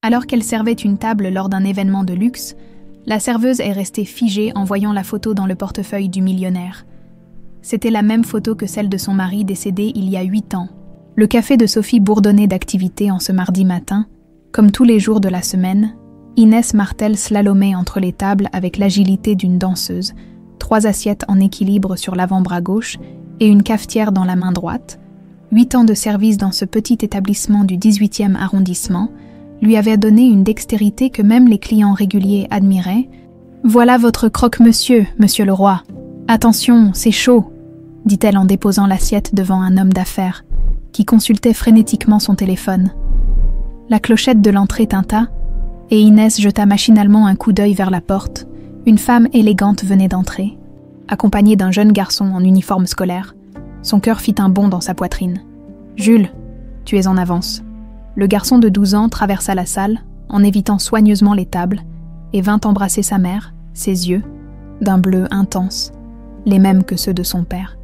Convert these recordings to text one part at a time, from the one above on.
Alors qu'elle servait une table lors d'un événement de luxe, la serveuse est restée figée en voyant la photo dans le portefeuille du millionnaire. C'était la même photo que celle de son mari décédé il y a 8 ans. Le café de Sophie bourdonnait d'activité en ce mardi matin. Comme tous les jours de la semaine, Inès Martel slalomait entre les tables avec l'agilité d'une danseuse, 3 assiettes en équilibre sur l'avant-bras gauche et une cafetière dans la main droite. 8 ans de service dans ce petit établissement du 18e arrondissement lui avaient donné une dextérité que même les clients réguliers admiraient. « Voilà votre croque-monsieur, monsieur le roi. Attention, c'est chaud !» dit-elle en déposant l'assiette devant un homme d'affaires, qui consultait frénétiquement son téléphone. La clochette de l'entrée tinta, et Inès jeta machinalement un coup d'œil vers la porte. Une femme élégante venait d'entrer, accompagnée d'un jeune garçon en uniforme scolaire. Son cœur fit un bond dans sa poitrine. « Jules, tu es en avance. » Le garçon de 12 ans traversa la salle, en évitant soigneusement les tables, et vint embrasser sa mère, ses yeux, d'un bleu intense, les mêmes que ceux de son père,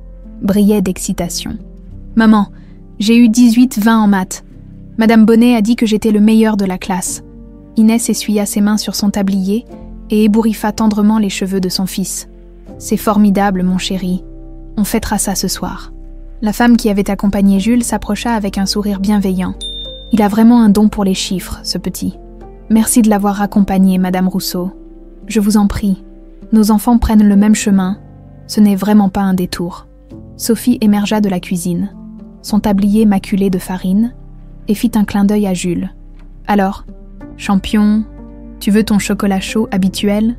brillaient d'excitation. « Maman, j'ai eu 18-20 en maths. Madame Bonnet a dit que j'étais le meilleur de la classe. » Inès essuya ses mains sur son tablier et ébouriffa tendrement les cheveux de son fils. « C'est formidable, mon chéri. On fêtera ça ce soir. » La femme qui avait accompagné Jules s'approcha avec un sourire bienveillant. « Il a vraiment un don pour les chiffres, ce petit. Merci de l'avoir accompagné, Madame Rousseau. Je vous en prie. Nos enfants prennent le même chemin. Ce n'est vraiment pas un détour. » Sophie émergea de la cuisine, son tablier maculé de farine, et fit un clin d'œil à Jules. « Alors, champion, tu veux ton chocolat chaud habituel ?»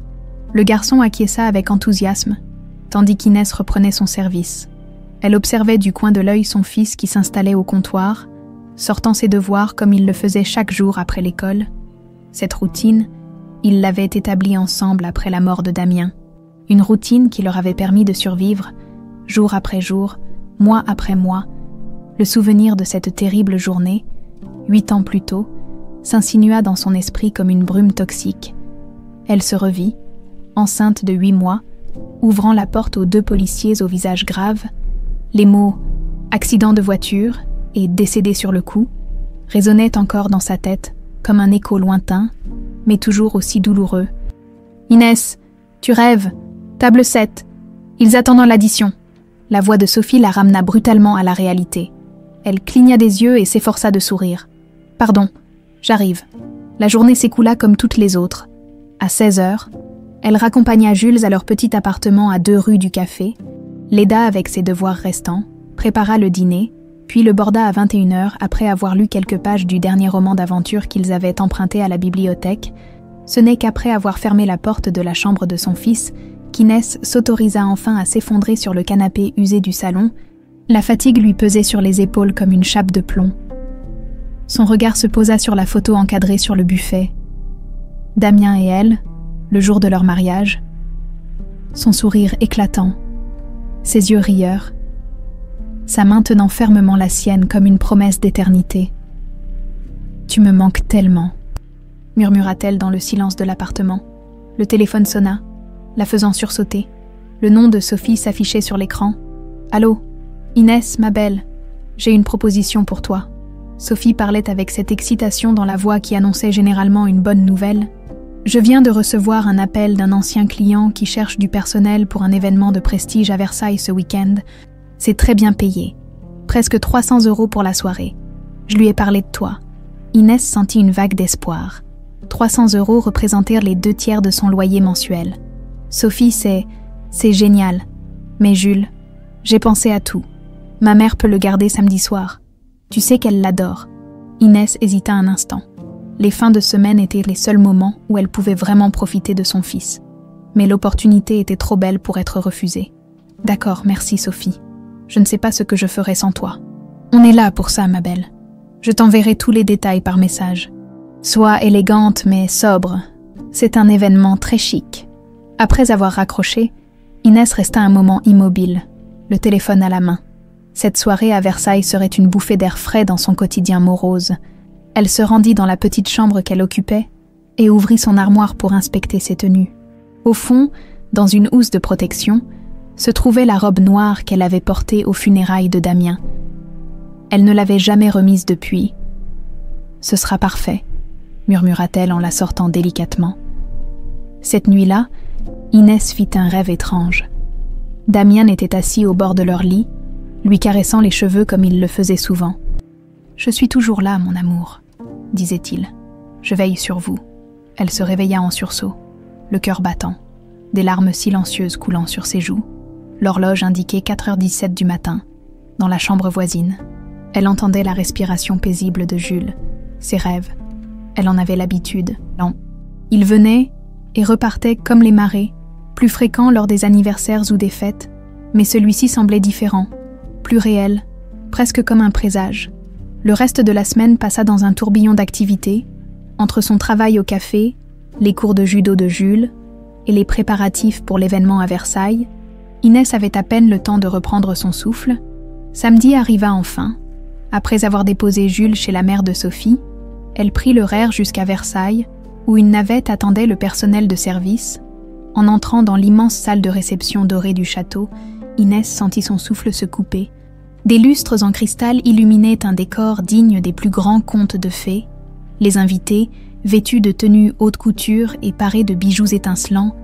Le garçon acquiesça avec enthousiasme, tandis qu'Inès reprenait son service. Elle observait du coin de l'œil son fils qui s'installait au comptoir, sortant ses devoirs comme il le faisait chaque jour après l'école. Cette routine, ils l'avaient établie ensemble après la mort de Damien. Une routine qui leur avait permis de survivre, jour après jour, mois après mois. Le souvenir de cette terrible journée, 8 ans plus tôt, s'insinua dans son esprit comme une brume toxique. Elle se revit, enceinte de 8 mois, ouvrant la porte aux 2 policiers au visage grave. Les mots « accident de voiture » et « décédé sur le coup » résonnaient encore dans sa tête comme un écho lointain, mais toujours aussi douloureux. « Inès, tu rêves. Table 7. Ils attendent l'addition. » La voix de Sophie la ramena brutalement à la réalité. Elle cligna des yeux et s'efforça de sourire. « Pardon, j'arrive. » La journée s'écoula comme toutes les autres. À 16h, elle raccompagna Jules à leur petit appartement à 2 rues du café, l'aida avec ses devoirs restants, prépara le dîner, puis le borda à 21h après avoir lu quelques pages du dernier roman d'aventure qu'ils avaient emprunté à la bibliothèque. Ce n'est qu'après avoir fermé la porte de la chambre de son fils qu'Inès s'autorisa enfin à s'effondrer sur le canapé usé du salon. La fatigue lui pesait sur les épaules comme une chape de plomb. Son regard se posa sur la photo encadrée sur le buffet. Damien et elle, le jour de leur mariage. Son sourire éclatant, ses yeux rieurs, sa main tenant fermement la sienne comme une promesse d'éternité. « Tu me manques tellement », murmura-t-elle dans le silence de l'appartement. Le téléphone sonna, la faisant sursauter. Le nom de Sophie s'affichait sur l'écran. « Allô, Inès, ma belle, j'ai une proposition pour toi. » Sophie parlait avec cette excitation dans la voix qui annonçait généralement une bonne nouvelle. « Je viens de recevoir un appel d'un ancien client qui cherche du personnel pour un événement de prestige à Versailles ce week-end. C'est très bien payé. Presque 300 € pour la soirée. Je lui ai parlé de toi. » Inès sentit une vague d'espoir. 300 € représentèrent les 2 tiers de son loyer mensuel. « Sophie, c'est génial. Mais Jules, j'ai pensé à tout. Ma mère peut le garder samedi soir. Tu sais qu'elle l'adore. » Inès hésita un instant. Les fins de semaine étaient les seuls moments où elle pouvait vraiment profiter de son fils. Mais l'opportunité était trop belle pour être refusée. « D'accord, merci Sophie. Je ne sais pas ce que je ferais sans toi. On est là pour ça, ma belle. Je t'enverrai tous les détails par message. Sois élégante mais sobre. C'est un événement très chic. » Après avoir raccroché, Inès resta un moment immobile, le téléphone à la main. Cette soirée à Versailles serait une bouffée d'air frais dans son quotidien morose. Elle se rendit dans la petite chambre qu'elle occupait et ouvrit son armoire pour inspecter ses tenues. Au fond, dans une housse de protection, se trouvait la robe noire qu'elle avait portée aux funérailles de Damien. Elle ne l'avait jamais remise depuis. « Ce sera parfait. murmura-t-elle en la sortant délicatement. Cette nuit-là, Inès fit un rêve étrange. Damien était assis au bord de leur lit, lui caressant les cheveux comme il le faisait souvent. « Je suis toujours là, mon amour, » disait-il. « Je veille sur vous. » Elle se réveilla en sursaut, le cœur battant, des larmes silencieuses coulant sur ses joues. L'horloge indiquait 4h17 du matin, dans la chambre voisine. Elle entendait la respiration paisible de Jules, ses rêves. Elle en avait l'habitude. Non. Il venait et repartait comme les marées, plus fréquents lors des anniversaires ou des fêtes, mais celui-ci semblait différent, plus réel, presque comme un présage. Le reste de la semaine passa dans un tourbillon d'activités, entre son travail au café, les cours de judo de Jules et les préparatifs pour l'événement à Versailles. Inès avait à peine le temps de reprendre son souffle. Samedi arriva enfin. Après avoir déposé Jules chez la mère de Sophie, elle prit le RER jusqu'à Versailles, où une navette attendait le personnel de service. En entrant dans l'immense salle de réception dorée du château, Inès sentit son souffle se couper. Des lustres en cristal illuminaient un décor digne des plus grands contes de fées. Les invités, vêtus de tenues haute couture et parés de bijoux étincelants,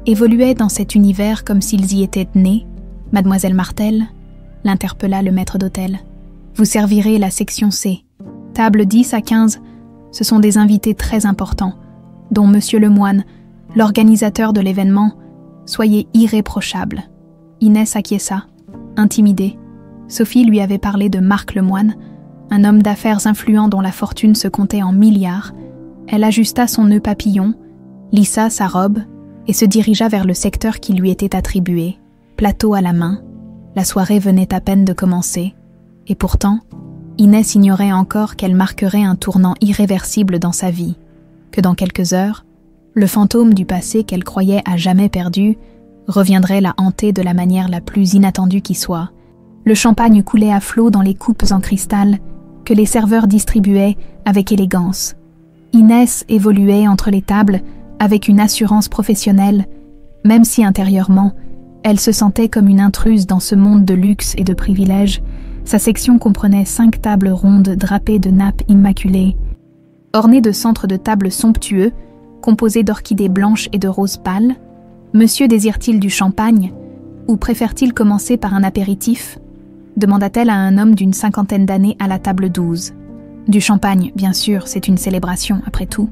évoluaient dans cet univers comme s'ils y étaient nés. « Mademoiselle Martel » l'interpella le maître d'hôtel. « Vous servirez la section C. Table 10 à 15, ce sont des invités très importants, dont Monsieur Lemoine, l'organisateur de l'événement. Soyez irréprochable. » Inès acquiesça, intimidée. Sophie lui avait parlé de Marc Lemoine, un homme d'affaires influent dont la fortune se comptait en milliards. Elle ajusta son nœud papillon, lissa sa robe et se dirigea vers le secteur qui lui était attribué, plateau à la main. La soirée venait à peine de commencer, et pourtant, Inès ignorait encore qu'elle marquerait un tournant irréversible dans sa vie, que dans quelques heures, le fantôme du passé qu'elle croyait à jamais perdu reviendrait la hanter de la manière la plus inattendue qui soit. Le champagne coulait à flots dans les coupes en cristal que les serveurs distribuaient avec élégance. Inès évoluait entre les tables avec une assurance professionnelle, même si intérieurement, elle se sentait comme une intruse dans ce monde de luxe et de privilèges. Sa section comprenait 5 tables rondes drapées de nappes immaculées, ornées de centres de table somptueux, composés d'orchidées blanches et de roses pâles. Monsieur désire-t-il du champagne, ou préfère-t-il commencer par un apéritif ? Demanda-t-elle à un homme d'une 50aine d'années à la table 12. Du champagne, bien sûr, c'est une célébration, après tout,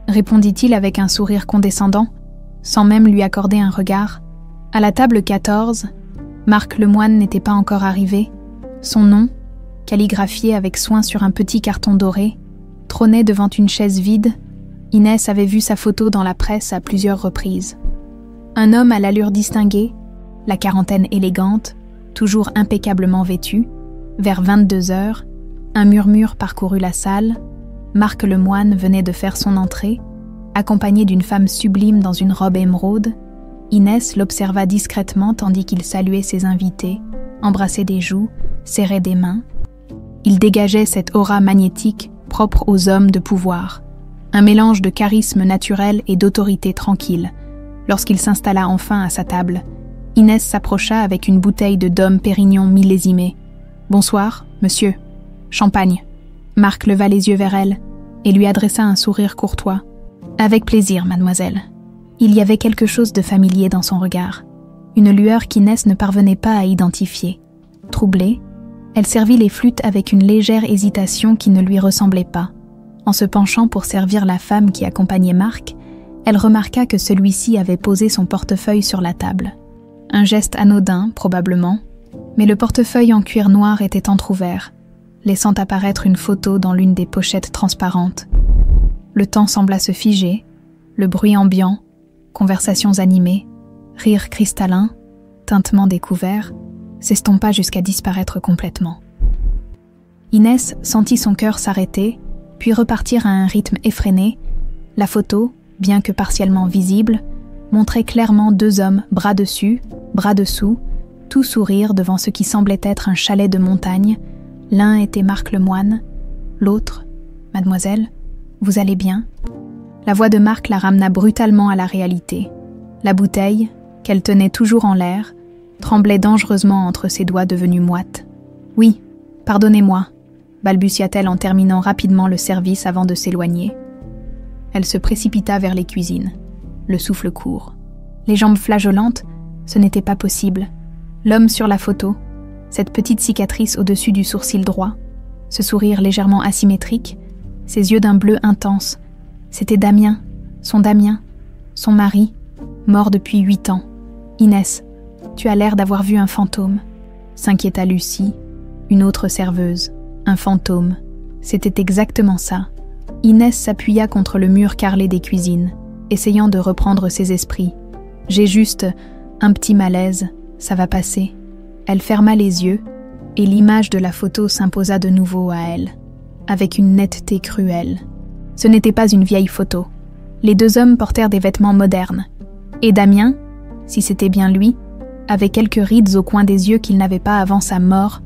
répondit-il avec un sourire condescendant, sans même lui accorder un regard. À la table 14, Marc Lemoine n'était pas encore arrivé. Son nom, calligraphié avec soin sur un petit carton doré, trônait devant une chaise vide. Inès avait vu sa photo dans la presse à plusieurs reprises. Un homme à l'allure distinguée, la quarantaine élégante, toujours impeccablement vêtu. Vers 22h, un murmure parcourut la salle. Marc Lemoine venait de faire son entrée, accompagné d'une femme sublime dans une robe émeraude. Inès l'observa discrètement tandis qu'il saluait ses invités, embrassait des joues, serrait des mains. Il dégageait cette aura magnétique propre aux hommes de pouvoir, un mélange de charisme naturel et d'autorité tranquille. Lorsqu'il s'installa enfin à sa table, Inès s'approcha avec une bouteille de Dom Pérignon millésimée. « Bonsoir, monsieur. Champagne. » Marc leva les yeux vers elle et lui adressa un sourire courtois. « Avec plaisir, mademoiselle. » Il y avait quelque chose de familier dans son regard, une lueur qu'Inès ne parvenait pas à identifier. Troublée, elle servit les flûtes avec une légère hésitation qui ne lui ressemblait pas. En se penchant pour servir la femme qui accompagnait Marc, elle remarqua que celui-ci avait posé son portefeuille sur la table. Un geste anodin, probablement, mais le portefeuille en cuir noir était entrouvert, laissant apparaître une photo dans l'une des pochettes transparentes. Le temps sembla se figer, le bruit ambiant, conversations animées, rires cristallins, tintements des couverts, s'estompa jusqu'à disparaître complètement. Inès sentit son cœur s'arrêter, puis repartir à un rythme effréné. La photo, bien que partiellement visible, montrait clairement 2 hommes bras dessus, bras dessous, tout sourire devant ce qui semblait être un chalet de montagne. L'un était Marc Lemoine, l'autre, « Mademoiselle, vous allez bien ?» La voix de Marc la ramena brutalement à la réalité. La bouteille, qu'elle tenait toujours en l'air, tremblait dangereusement entre ses doigts devenus moites. « Oui, pardonnez-moi », balbutia-t-elle en terminant rapidement le service avant de s'éloigner. Elle se précipita vers les cuisines, le souffle court. Les jambes flageolantes, ce n'était pas possible. L'homme sur la photo, cette petite cicatrice au-dessus du sourcil droit, ce sourire légèrement asymétrique, ses yeux d'un bleu intense, c'était Damien, son mari, mort depuis 8 ans. Inès, tu as l'air d'avoir vu un fantôme, s'inquiéta Lucie, une autre serveuse. Un fantôme. C'était exactement ça. Inès s'appuya contre le mur carrelé des cuisines, essayant de reprendre ses esprits. J'ai juste un petit malaise, ça va passer. Elle ferma les yeux, et l'image de la photo s'imposa de nouveau à elle, avec une netteté cruelle. Ce n'était pas une vieille photo. Les 2 hommes portèrent des vêtements modernes. Et Damien, si c'était bien lui, avait quelques rides au coin des yeux qu'il n'avait pas avant sa mort.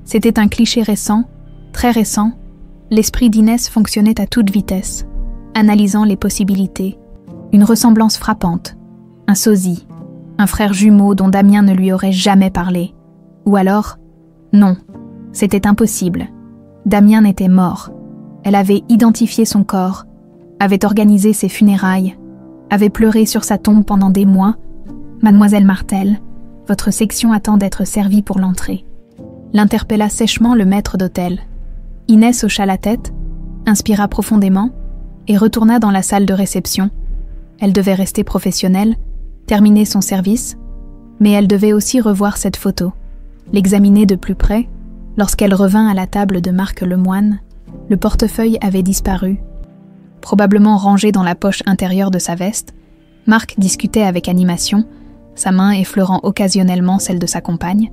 C'était un cliché récent, très récent. L'esprit d'Inès fonctionnait à toute vitesse, analysant les possibilités. Une ressemblance frappante, un sosie, un frère jumeau dont Damien ne lui aurait jamais parlé. Ou alors, non, c'était impossible. Damien était mort. Elle avait identifié son corps, avait organisé ses funérailles, avait pleuré sur sa tombe pendant des mois. Mademoiselle Martel, votre section attend d'être servie pour l'entrée. L'interpella sèchement le maître d'hôtel. Inès hocha la tête, inspira profondément et retourna dans la salle de réception. Elle devait rester professionnelle, terminer son service, mais elle devait aussi revoir cette photo, l'examiner de plus près. Lorsqu'elle revint à la table de Marc Lemoine, le portefeuille avait disparu. Probablement rangé dans la poche intérieure de sa veste, Marc discutait avec animation, sa main effleurant occasionnellement celle de sa compagne.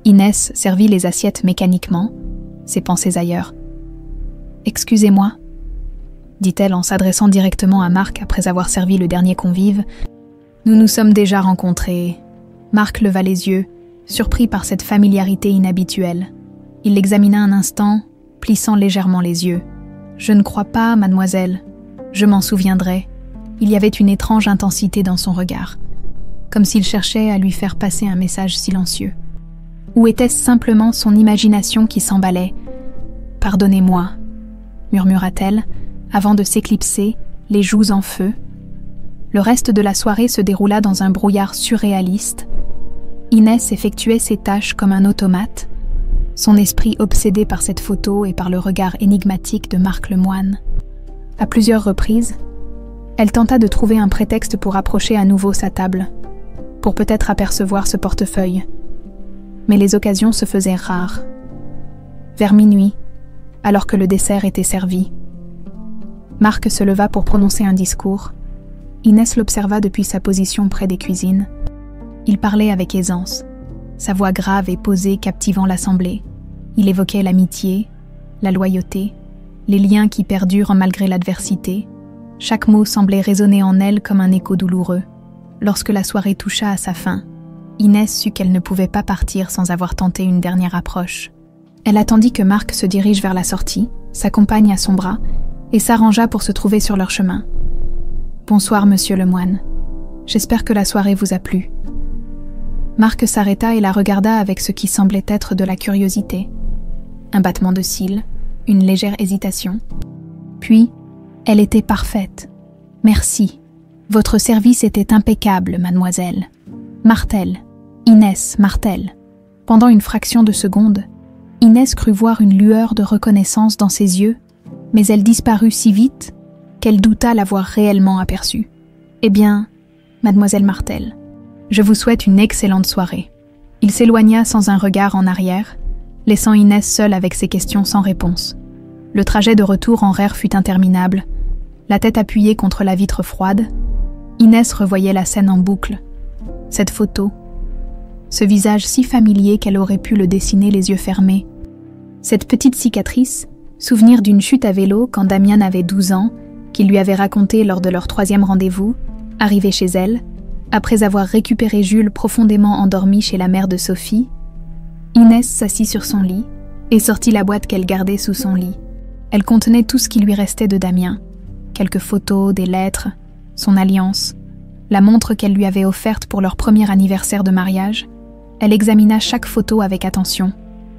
Inès servit les assiettes mécaniquement, ses pensées ailleurs. « Excusez-moi » dit-elle en s'adressant directement à Marc après avoir servi le dernier convive. « Nous nous sommes déjà rencontrés. » Marc leva les yeux, surpris par cette familiarité inhabituelle. Il l'examina un instant, plissant légèrement les yeux. « Je ne crois pas, mademoiselle. Je m'en souviendrai. » Il y avait une étrange intensité dans son regard, comme s'il cherchait à lui faire passer un message silencieux. Ou était-ce simplement son imagination qui s'emballait ? « Pardonnez-moi » murmura-t-elle, avant de s'éclipser, les joues en feu. Le reste de la soirée se déroula dans un brouillard surréaliste. Inès effectuait ses tâches comme un automate, son esprit obsédé par cette photo et par le regard énigmatique de Marc Lemoine. À plusieurs reprises, elle tenta de trouver un prétexte pour approcher à nouveau sa table, pour peut-être apercevoir ce portefeuille. Mais les occasions se faisaient rares. Vers minuit, alors que le dessert était servi, Marc se leva pour prononcer un discours. Inès l'observa depuis sa position près des cuisines. Il parlait avec aisance, sa voix grave et posée captivant l'assemblée. Il évoquait l'amitié, la loyauté, les liens qui perdurent malgré l'adversité. Chaque mot semblait résonner en elle comme un écho douloureux. Lorsque la soirée toucha à sa fin, Inès sut qu'elle ne pouvait pas partir sans avoir tenté une dernière approche. Elle attendit que Marc se dirige vers la sortie, sa compagne à son bras, et s'arrangea pour se trouver sur leur chemin. « Bonsoir, monsieur Lemoine. J'espère que la soirée vous a plu. » Marc s'arrêta et la regarda avec ce qui semblait être de la curiosité. Un battement de cils, une légère hésitation. Puis, elle était parfaite. « Merci. Votre service était impeccable, mademoiselle. Martel. Inès Martel. » Pendant une fraction de seconde, Inès crut voir une lueur de reconnaissance dans ses yeux, mais elle disparut si vite qu'elle douta l'avoir réellement aperçue. « Eh bien, mademoiselle Martel, je vous souhaite une excellente soirée. » Il s'éloigna sans un regard en arrière, laissant Inès seule avec ses questions sans réponse. Le trajet de retour en RER fut interminable. La tête appuyée contre la vitre froide, Inès revoyait la scène en boucle. Cette photo, ce visage si familier qu'elle aurait pu le dessiner les yeux fermés. Cette petite cicatrice, souvenir d'une chute à vélo quand Damien avait 12 ans, qu'il lui avait raconté lors de leur 3e rendez-vous, arrivé chez elle, après avoir récupéré Jules profondément endormi chez la mère de Sophie, Inès s'assit sur son lit et sortit la boîte qu'elle gardait sous son lit. Elle contenait tout ce qui lui restait de Damien, quelques photos, des lettres, son alliance, la montre qu'elle lui avait offerte pour leur premier anniversaire de mariage. Elle examina chaque photo avec attention,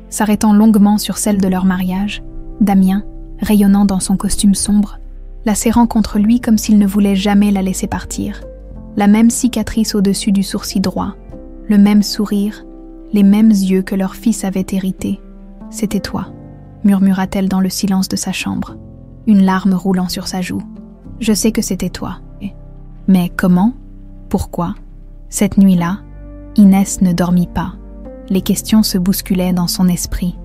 s'arrêtant longuement sur celle de leur mariage, Damien, rayonnant dans son costume sombre, la serrant contre lui comme s'il ne voulait jamais la laisser partir. La même cicatrice au-dessus du sourcil droit, le même sourire, les mêmes yeux que leur fils avait hérités. « C'était toi », murmura-t-elle dans le silence de sa chambre, une larme roulant sur sa joue. « Je sais que c'était toi. » Mais comment? Pourquoi? Cette nuit-là, Inès ne dormit pas. Les questions se bousculaient dans son esprit,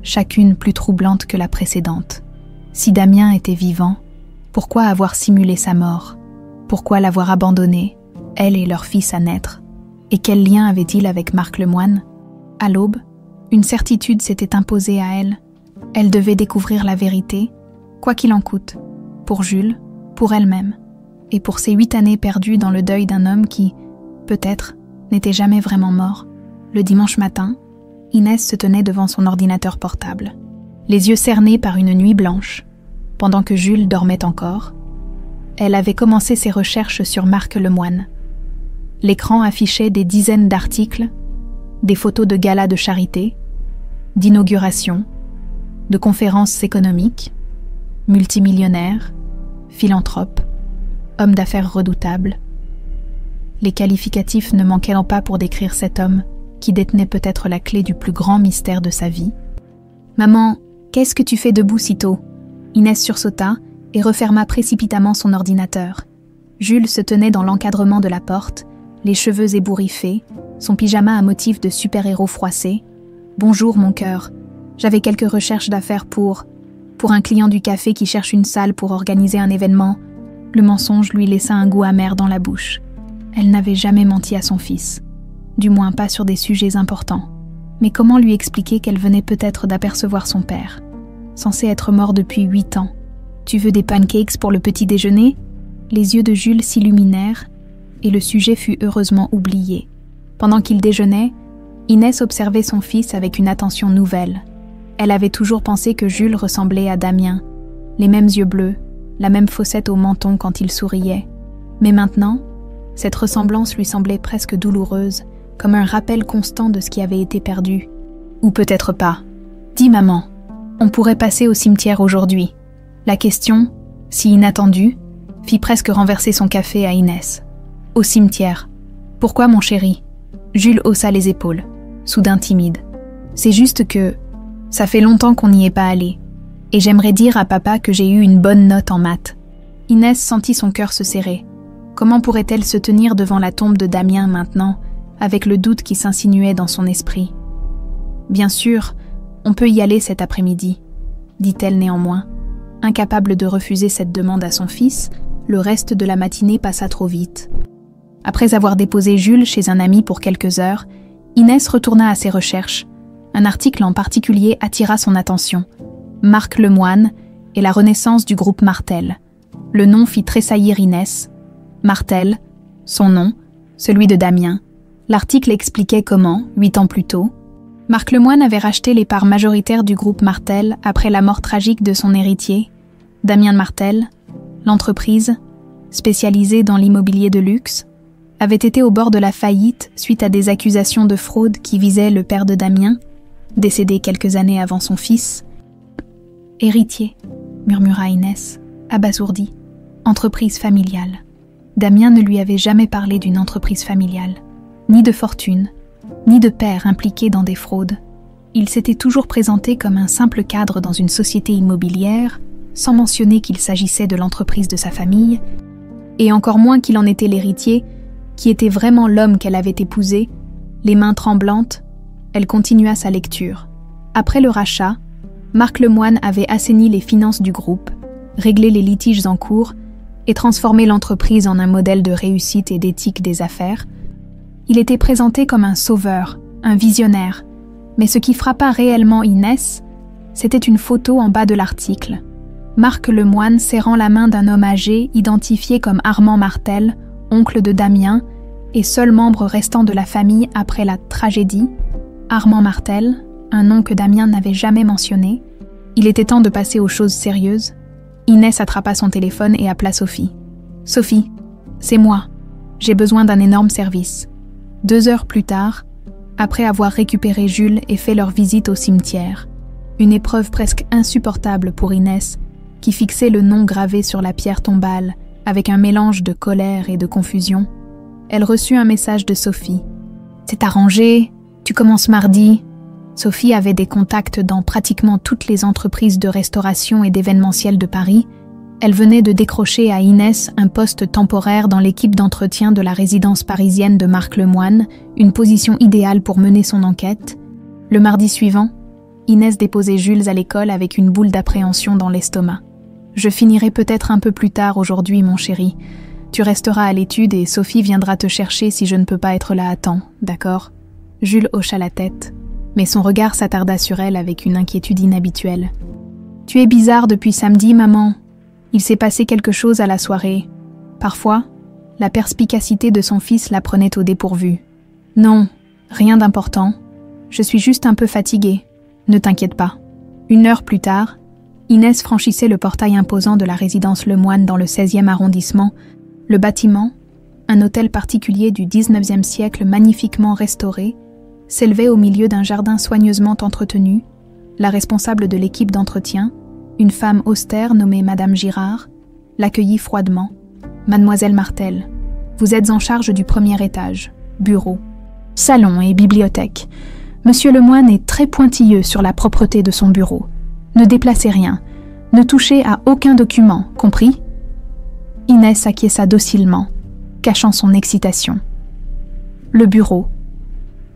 chacune plus troublante que la précédente. Si Damien était vivant, pourquoi avoir simulé sa mort? Pourquoi l'avoir abandonné, elle et leur fils à naître? Et quel lien avait-il avec Marc Lemoine? À l'aube, une certitude s'était imposée à elle. Elle devait découvrir la vérité, quoi qu'il en coûte, pour Jules, pour elle-même, et pour ces 8 années perdues dans le deuil d'un homme qui, peut-être, n'était jamais vraiment mort. Le dimanche matin, Inès se tenait devant son ordinateur portable, les yeux cernés par une nuit blanche, pendant que Jules dormait encore. Elle avait commencé ses recherches sur Marc Lemoine. L'écran affichait des dizaines d'articles, des photos de galas de charité, d'inaugurations, de conférences économiques, multimillionnaire, philanthrope, homme d'affaires redoutable. Les qualificatifs ne manquaient pas pour décrire cet homme qui détenait peut-être la clé du plus grand mystère de sa vie. « Maman, qu'est-ce que tu fais debout si tôt ?» Inès sursauta et referma précipitamment son ordinateur. Jules se tenait dans l'encadrement de la porte, les cheveux ébouriffés, son pyjama à motif de super-héros froissé. « Bonjour, mon cœur. J'avais quelques recherches d'affaires pour un client du café qui cherche une salle pour organiser un événement. » Le mensonge lui laissa un goût amer dans la bouche. Elle n'avait jamais menti à son fils, du moins pas sur des sujets importants. Mais comment lui expliquer qu'elle venait peut-être d'apercevoir son père, censé être mort depuis 8 ans? « Tu veux des pancakes pour le petit déjeuner ?» Les yeux de Jules s'illuminèrent et le sujet fut heureusement oublié. Pendant qu'il déjeunait, Inès observait son fils avec une attention nouvelle. Elle avait toujours pensé que Jules ressemblait à Damien, les mêmes yeux bleus, la même fossette au menton quand il souriait. Mais maintenant, cette ressemblance lui semblait presque douloureuse, comme un rappel constant de ce qui avait été perdu. Ou peut-être pas. « Dis maman, on pourrait passer au cimetière aujourd'hui. » La question, si inattendue, fit presque renverser son café à Inès. « Au cimetière. Pourquoi mon chéri ?» Jules haussa les épaules, soudain timide. « C'est juste que ça fait longtemps qu'on n'y est pas allé. Et j'aimerais dire à papa que j'ai eu une bonne note en maths. » Inès sentit son cœur se serrer. Comment pourrait-elle se tenir devant la tombe de Damien maintenant, avec le doute qui s'insinuait dans son esprit? « Bien sûr, on peut y aller cet après-midi, » dit-elle néanmoins. Incapable de refuser cette demande à son fils, le reste de la matinée passa trop vite. Après avoir déposé Jules chez un ami pour quelques heures, Inès retourna à ses recherches. Un article en particulier attira son attention. Marc Lemoine et la renaissance du groupe Martel. Le nom fit tressaillir Inès. Martel, son nom, celui de Damien. L'article expliquait comment, 8 ans plus tôt, Marc Lemoine avait racheté les parts majoritaires du groupe Martel après la mort tragique de son héritier, Damien Martel. L'entreprise, spécialisée dans l'immobilier de luxe, avait été au bord de la faillite suite à des accusations de fraude qui visaient le père de Damien, décédé quelques années avant son fils. « Héritier », murmura Inès, abasourdie. « Entreprise familiale. » Damien ne lui avait jamais parlé d'une entreprise familiale, ni de fortune, ni de père impliqué dans des fraudes. Il s'était toujours présenté comme un simple cadre dans une société immobilière, sans mentionner qu'il s'agissait de l'entreprise de sa famille, et encore moins qu'il en était l'héritier, qui était vraiment l'homme qu'elle avait épousé. Les mains tremblantes, elle continua sa lecture. Après le rachat, Marc Lemoine avait assaini les finances du groupe, réglé les litiges en cours et transformé l'entreprise en un modèle de réussite et d'éthique des affaires. Il était présenté comme un sauveur, un visionnaire, mais ce qui frappa réellement Inès, c'était une photo en bas de l'article. Marc Lemoine serrant la main d'un homme âgé identifié comme Armand Martel, oncle de Damien, et seul membre restant de la famille après la tragédie. Armand Martel, un nom que Damien n'avait jamais mentionné. Il était temps de passer aux choses sérieuses. Inès attrapa son téléphone et appela Sophie. « Sophie, c'est moi. J'ai besoin d'un énorme service. » 2 heures plus tard, après avoir récupéré Jules et fait leur visite au cimetière, une épreuve presque insupportable pour Inès, qui fixait le nom gravé sur la pierre tombale, avec un mélange de colère et de confusion, elle reçut un message de Sophie. « C'est arrangé, tu commences mardi. » Sophie avait des contacts dans pratiquement toutes les entreprises de restauration et d'événementiel de Paris. Elle venait de décrocher à Inès un poste temporaire dans l'équipe d'entretien de la résidence parisienne de Marc Lemoine, une position idéale pour mener son enquête. Le mardi suivant, Inès déposait Jules à l'école avec une boule d'appréhension dans l'estomac. « Je finirai peut-être un peu plus tard aujourd'hui, mon chéri. Tu resteras à l'étude et Sophie viendra te chercher si je ne peux pas être là à temps, d'accord ?» Jules hocha la tête, mais son regard s'attarda sur elle avec une inquiétude inhabituelle. « Tu es bizarre depuis samedi, maman. Il s'est passé quelque chose à la soirée. » Parfois, la perspicacité de son fils la prenait au dépourvu. « Non, rien d'important. Je suis juste un peu fatiguée. Ne t'inquiète pas. » 1 heure plus tard, Inès franchissait le portail imposant de la résidence Lemoine dans le 16e arrondissement. Le bâtiment, un hôtel particulier du 19e siècle magnifiquement restauré, s'élevait au milieu d'un jardin soigneusement entretenu. La responsable de l'équipe d'entretien, une femme austère nommée Madame Girard, l'accueillit froidement. « Mademoiselle Martel, vous êtes en charge du premier étage, bureau, salon et bibliothèque. Monsieur Lemoine est très pointilleux sur la propreté de son bureau. Ne déplacez rien, ne touchez à aucun document, compris ?» Inès acquiesça docilement, cachant son excitation. Le bureau,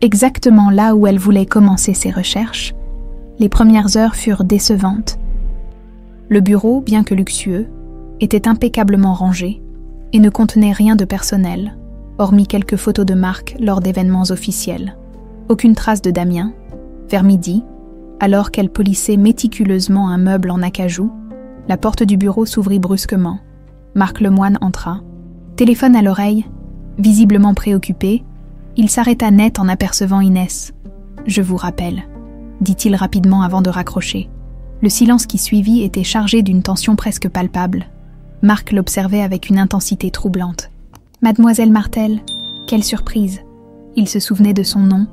exactement là où elle voulait commencer ses recherches, les premières heures furent décevantes. Le bureau, bien que luxueux, était impeccablement rangé et ne contenait rien de personnel, hormis quelques photos de Marc lors d'événements officiels. Aucune trace de Damien. Vers midi, alors qu'elle polissait méticuleusement un meuble en acajou, la porte du bureau s'ouvrit brusquement. Marc Lemoine entra. Téléphone à l'oreille, visiblement préoccupé, il s'arrêta net en apercevant Inès. « Je vous rappelle », dit-il rapidement avant de raccrocher. Le silence qui suivit était chargé d'une tension presque palpable. Marc l'observait avec une intensité troublante. « Mademoiselle Martel, quelle surprise !» Il se souvenait de son nom.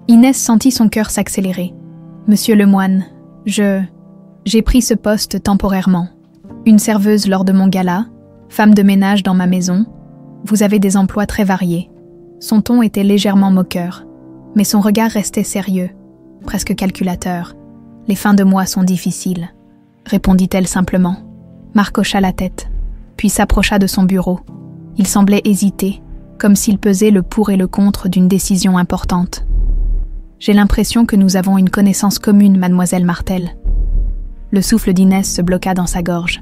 Inès sentit son cœur s'accélérer. « Monsieur Lemoine, j'ai pris ce poste temporairement. Une serveuse lors de mon gala, femme de ménage dans ma maison. Vous avez des emplois très variés. » Son ton était légèrement moqueur, mais son regard restait sérieux, presque calculateur. « Les fins de mois sont difficiles, » répondit-elle simplement. Marc hocha la tête, puis s'approcha de son bureau. Il semblait hésiter, comme s'il pesait le pour et le contre d'une décision importante. « J'ai l'impression que nous avons une connaissance commune, mademoiselle Martel. » Le souffle d'Inès se bloqua dans sa gorge.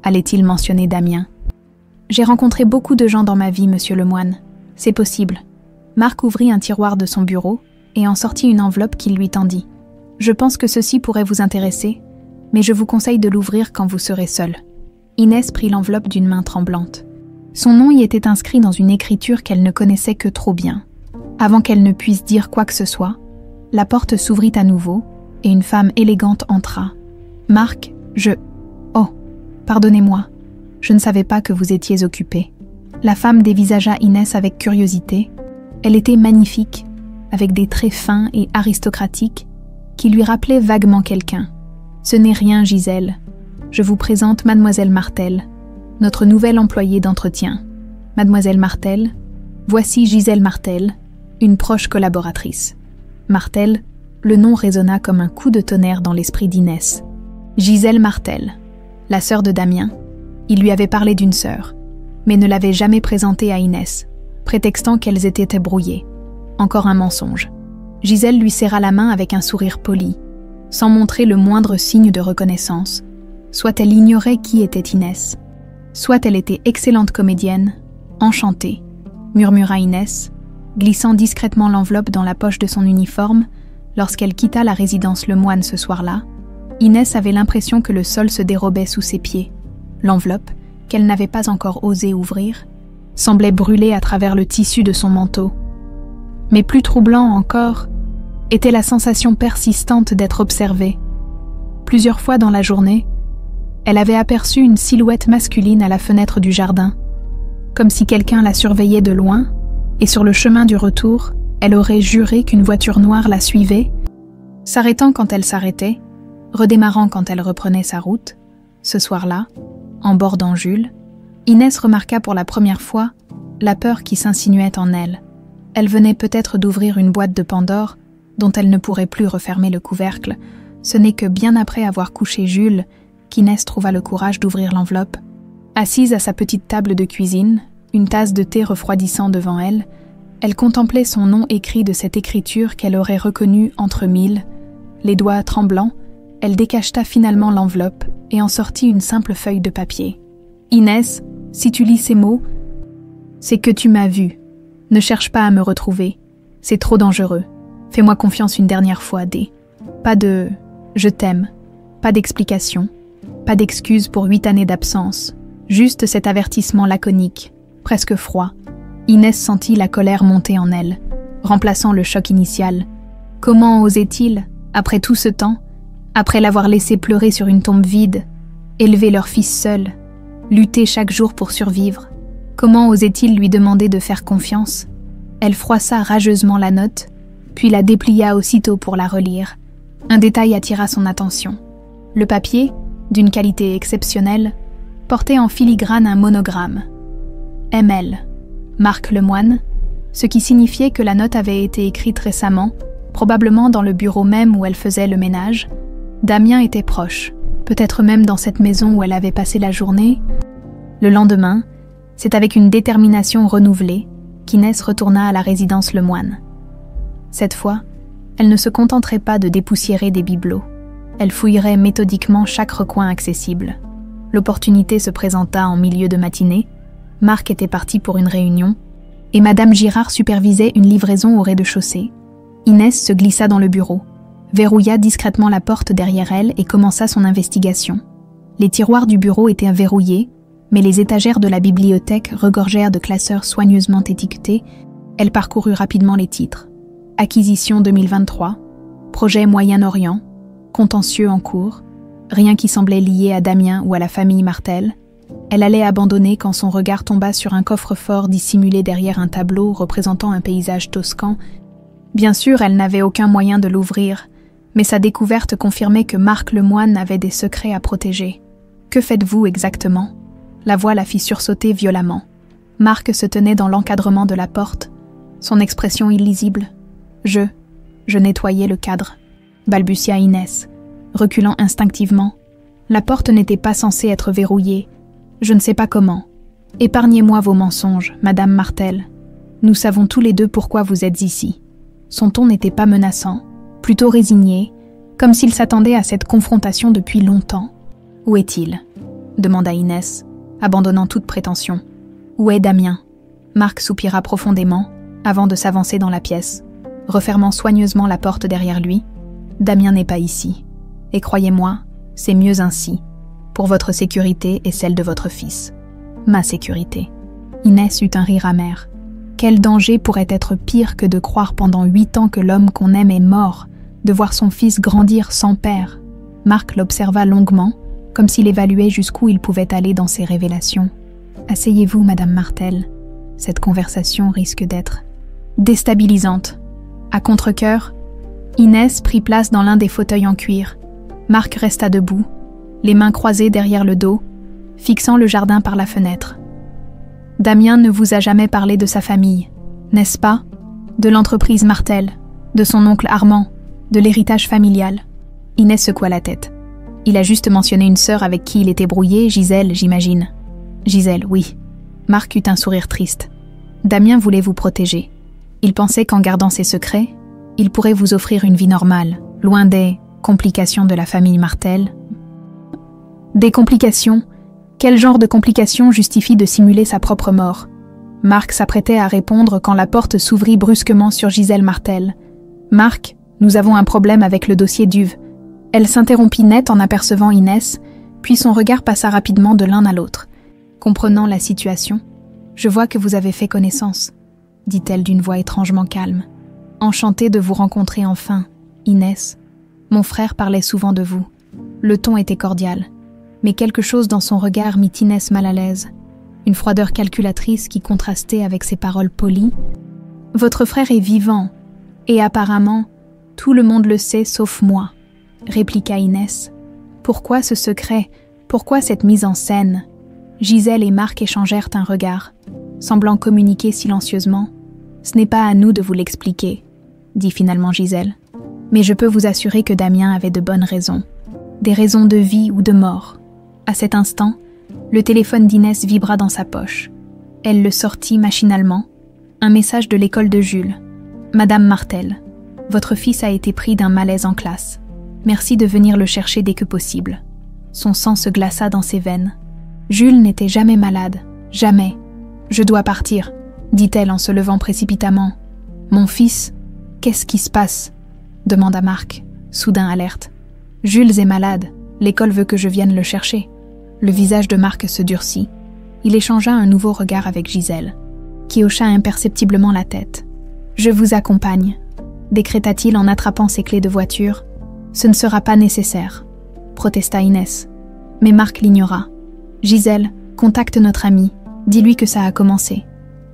Allait-il mentionner Damien? « J'ai rencontré beaucoup de gens dans ma vie, monsieur Lemoine. C'est possible. » Marc ouvrit un tiroir de son bureau et en sortit une enveloppe qu'il lui tendit. « Je pense que ceci pourrait vous intéresser, mais je vous conseille de l'ouvrir quand vous serez seul. » Inès prit l'enveloppe d'une main tremblante. Son nom y était inscrit dans une écriture qu'elle ne connaissait que trop bien. Avant qu'elle ne puisse dire quoi que ce soit, la porte s'ouvrit à nouveau et une femme élégante entra. « Marc, Oh, pardonnez-moi, je ne savais pas que vous étiez occupé. » La femme dévisagea Inès avec curiosité. Elle était magnifique, avec des traits fins et aristocratiques qui lui rappelaient vaguement quelqu'un. « Ce n'est rien, Gisèle. Je vous présente Mademoiselle Martel, notre nouvelle employée d'entretien. Mademoiselle Martel, voici Gisèle Martel, une proche collaboratrice. » Martel, le nom résonna comme un coup de tonnerre dans l'esprit d'Inès. Gisèle Martel, la sœur de Damien. Il lui avait parlé d'une sœur, mais ne l'avait jamais présentée à Inès, prétextant qu'elles étaient brouillées. Encore un mensonge. Gisèle lui serra la main avec un sourire poli, sans montrer le moindre signe de reconnaissance. Soit elle ignorait qui était Inès, soit elle était excellente comédienne, enchantée, murmura Inès, glissant discrètement l'enveloppe dans la poche de son uniforme. Lorsqu'elle quitta la résidence Lemoine ce soir-là, Inès avait l'impression que le sol se dérobait sous ses pieds. L'enveloppe, qu'elle n'avait pas encore osé ouvrir, semblait brûler à travers le tissu de son manteau. Mais plus troublant encore, était la sensation persistante d'être observée. Plusieurs fois dans la journée, elle avait aperçu une silhouette masculine à la fenêtre du jardin, comme si quelqu'un la surveillait de loin, et sur le chemin du retour, elle aurait juré qu'une voiture noire la suivait, s'arrêtant quand elle s'arrêtait, redémarrant quand elle reprenait sa route, Ce soir-là, en bordant Jules, Inès remarqua pour la première fois la peur qui s'insinuait en elle. Elle venait peut-être d'ouvrir une boîte de Pandore dont elle ne pourrait plus refermer le couvercle. Ce n'est que bien après avoir couché Jules qu'Inès trouva le courage d'ouvrir l'enveloppe. Assise à sa petite table de cuisine, une tasse de thé refroidissant devant elle, elle contemplait son nom écrit de cette écriture qu'elle aurait reconnue entre mille. Les doigts tremblants, elle décacheta finalement l'enveloppe et en sortit une simple feuille de papier. « Inès, si tu lis ces mots, c'est que tu m'as vue. Ne cherche pas à me retrouver. C'est trop dangereux. Fais-moi confiance une dernière fois, D. Pas de « je t'aime », pas d'explication, pas d'excuse pour 8 années d'absence. Juste cet avertissement laconique, presque froid. Inès sentit la colère monter en elle, remplaçant le choc initial. Comment osait-il, après tout ce temps, après l'avoir laissé pleurer sur une tombe vide, élever leur fils seul, lutter chaque jour pour survivre? Comment osait-il lui demander de faire confiance? Elle froissa rageusement la note, puis la déplia aussitôt pour la relire. Un détail attira son attention. Le papier, d'une qualité exceptionnelle, portait en filigrane un monogramme. ML, Marc Lemoine, ce qui signifiait que la note avait été écrite récemment, probablement dans le bureau même où elle faisait le ménage. Damien était proche, peut-être même dans cette maison où elle avait passé la journée. Le lendemain, c'est avec une détermination renouvelée qu'Inès retourna à la résidence Lemoine. Cette fois, elle ne se contenterait pas de dépoussiérer des bibelots. Elle fouillerait méthodiquement chaque recoin accessible. L'opportunité se présenta en milieu de matinée. Marc était parti pour une réunion et Madame Girard supervisait une livraison au rez-de-chaussée. Inès se glissa dans le bureau, verrouilla discrètement la porte derrière elle et commença son investigation. Les tiroirs du bureau étaient verrouillés, mais les étagères de la bibliothèque regorgèrent de classeurs soigneusement étiquetés. Elle parcourut rapidement les titres. Acquisition 2023, projet Moyen-Orient, contentieux en cours, rien qui semblait lié à Damien ou à la famille Martel. Elle allait abandonner quand son regard tomba sur un coffre-fort dissimulé derrière un tableau représentant un paysage toscan. Bien sûr, elle n'avait aucun moyen de l'ouvrir, mais sa découverte confirmait que Marc Lemoine avait des secrets à protéger. « Que faites-vous exactement ?» La voix la fit sursauter violemment. Marc se tenait dans l'encadrement de la porte, son expression illisible. « Je nettoyais le cadre », balbutia Inès, reculant instinctivement. La porte n'était pas censée être verrouillée. Je ne sais pas comment. Épargnez-moi vos mensonges, Madame Martel. Nous savons tous les deux pourquoi vous êtes ici. Son ton n'était pas menaçant, plutôt résigné, comme s'il s'attendait à cette confrontation depuis longtemps. « Où est-il » demanda Inès, abandonnant toute prétention. « Où est Damien » Marc soupira profondément, avant de s'avancer dans la pièce, refermant soigneusement la porte derrière lui. « Damien n'est pas ici. Et croyez-moi, c'est mieux ainsi, pour votre sécurité et celle de votre fils. Ma sécurité. » Inès eut un rire amer. Quel danger pourrait être pire que de croire pendant 8 ans que l'homme qu'on aime est mort, de voir son fils grandir sans père? Marc l'observa longuement, comme s'il évaluait jusqu'où il pouvait aller dans ses révélations. « Asseyez-vous, Madame Martel. Cette conversation risque d'être déstabilisante. » À contre-cœur, Inès prit place dans l'un des fauteuils en cuir. Marc resta debout, les mains croisées derrière le dos, fixant le jardin par la fenêtre. « Damien ne vous a jamais parlé de sa famille, n'est-ce pas? De l'entreprise Martel, de son oncle Armand, de l'héritage familial. » Inès secoua la tête. « Il a juste mentionné une sœur avec qui il était brouillé, Gisèle, j'imagine. »« Gisèle, oui. » Marc eut un sourire triste. « Damien voulait vous protéger. Il pensait qu'en gardant ses secrets, il pourrait vous offrir une vie normale, loin des complications de la famille Martel. » Des complications? Quel genre de complications justifie de simuler sa propre mort? Marc s'apprêtait à répondre quand la porte s'ouvrit brusquement sur Gisèle Martel. « Marc, nous avons un problème avec le dossier d'Uve. » Elle s'interrompit net en apercevant Inès, puis son regard passa rapidement de l'un à l'autre. Comprenant la situation, « Je vois que vous avez fait connaissance, » dit-elle d'une voix étrangement calme. « Enchantée de vous rencontrer enfin, Inès. Mon frère parlait souvent de vous. » Le ton était cordial, mais quelque chose dans son regard mit Inès mal à l'aise. Une froideur calculatrice qui contrastait avec ses paroles polies. « Votre frère est vivant, et apparemment, tout le monde le sait sauf moi, » répliqua Inès. « Pourquoi ce secret? Pourquoi cette mise en scène? Gisèle et Marc échangèrent un regard, semblant communiquer silencieusement. « Ce n'est pas à nous de vous l'expliquer », dit finalement Gisèle. « Mais je peux vous assurer que Damien avait de bonnes raisons. Des raisons de vie ou de mort. » À cet instant, le téléphone d'Inès vibra dans sa poche. Elle le sortit machinalement. Un message de l'école de Jules. « Madame Martel, votre fils a été pris d'un malaise en classe. Merci de venir le chercher dès que possible. » Son sang se glaça dans ses veines. Jules n'était jamais malade, jamais. « Je dois partir, » dit-elle en se levant précipitamment. « Mon fils, qu'est-ce qui se passe ?» demanda Marc, soudain alerte. « Jules est malade, l'école veut que je vienne le chercher. » Le visage de Marc se durcit. Il échangea un nouveau regard avec Gisèle, qui hocha imperceptiblement la tête. « Je vous accompagne, » décréta-t-il en attrapant ses clés de voiture. « Ce ne sera pas nécessaire, » protesta Inès. Mais Marc l'ignora. « Gisèle, contacte notre ami, dis-lui que ça a commencé. »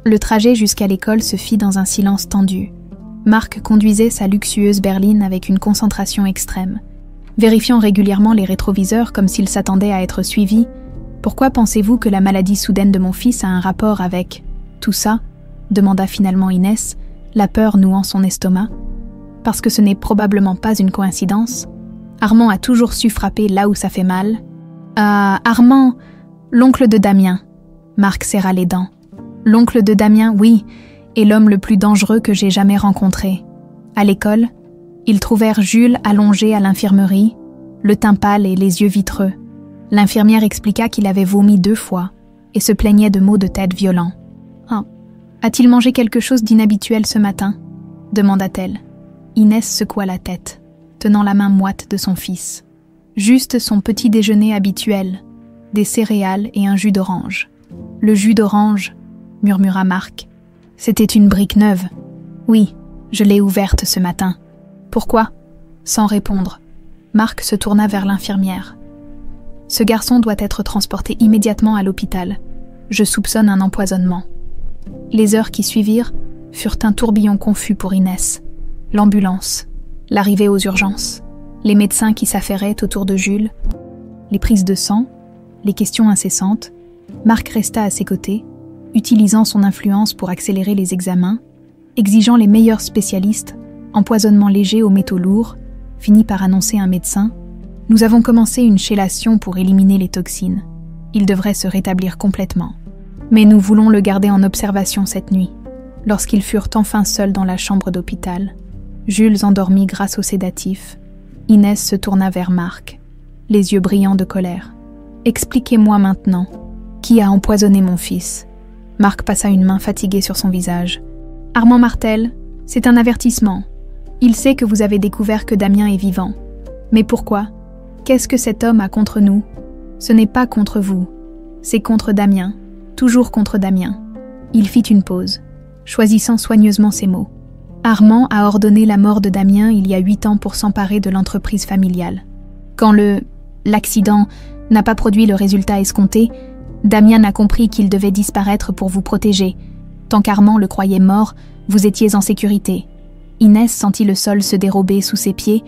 Le trajet jusqu'à l'école se fit dans un silence tendu. Marc conduisait sa luxueuse berline avec une concentration extrême, vérifiant régulièrement les rétroviseurs comme s'il s'attendait à être suivi. « Pourquoi pensez-vous que la maladie soudaine de mon fils a un rapport avec tout ça ?» demanda finalement Inès, la peur nouant son estomac. « Parce que ce n'est probablement pas une coïncidence. Armand a toujours su frapper là où ça fait mal. »« Armand, l'oncle de Damien. » Marc serra les dents. « L'oncle de Damien, oui, est l'homme le plus dangereux que j'ai jamais rencontré. À l'école, ils trouvèrent Jules allongé à l'infirmerie, le teint pâle et les yeux vitreux. L'infirmière expliqua qu'il avait vomi 2 fois et se plaignait de maux de tête violents. « Ah, a-t-il mangé quelque chose d'inhabituel ce matin ?» demanda-t-elle. Inès secoua la tête, tenant la main moite de son fils. « Juste son petit déjeuner habituel, des céréales et un jus d'orange. »« Le jus d'orange » murmura Marc. « C'était une brique neuve. »« Oui, je l'ai ouverte ce matin. »« Pourquoi ?» Sans répondre, Marc se tourna vers l'infirmière. « Ce garçon doit être transporté immédiatement à l'hôpital. Je soupçonne un empoisonnement. » Les heures qui suivirent furent un tourbillon confus pour Inès. L'ambulance, l'arrivée aux urgences, les médecins qui s'affairaient autour de Jules, les prises de sang, les questions incessantes. Marc resta à ses côtés, utilisant son influence pour accélérer les examens, exigeant les meilleurs spécialistes, empoisonnement léger aux métaux lourds, finit par annoncer un médecin. « Nous avons commencé une chélation pour éliminer les toxines. Il devrait se rétablir complètement. Mais nous voulons le garder en observation cette nuit. » Lorsqu'ils furent enfin seuls dans la chambre d'hôpital, Jules endormit grâce au sédatif. Inès se tourna vers Marc, les yeux brillants de colère. « Expliquez-moi maintenant, qui a empoisonné mon fils ?» Marc passa une main fatiguée sur son visage. « Armand Martel, c'est un avertissement. Il sait que vous avez découvert que Damien est vivant. Mais pourquoi? Qu'est-ce que cet homme a contre nous? Ce n'est pas contre vous. C'est contre Damien. Toujours contre Damien. » Il fit une pause, choisissant soigneusement ses mots. « Armand a ordonné la mort de Damien il y a 8 ans pour s'emparer de l'entreprise familiale. Quand l'accident n'a pas produit le résultat escompté, Damien a compris qu'il devait disparaître pour vous protéger. Tant qu'Armand le croyait mort, vous étiez en sécurité. » Inès sentit le sol se dérober sous ses pieds,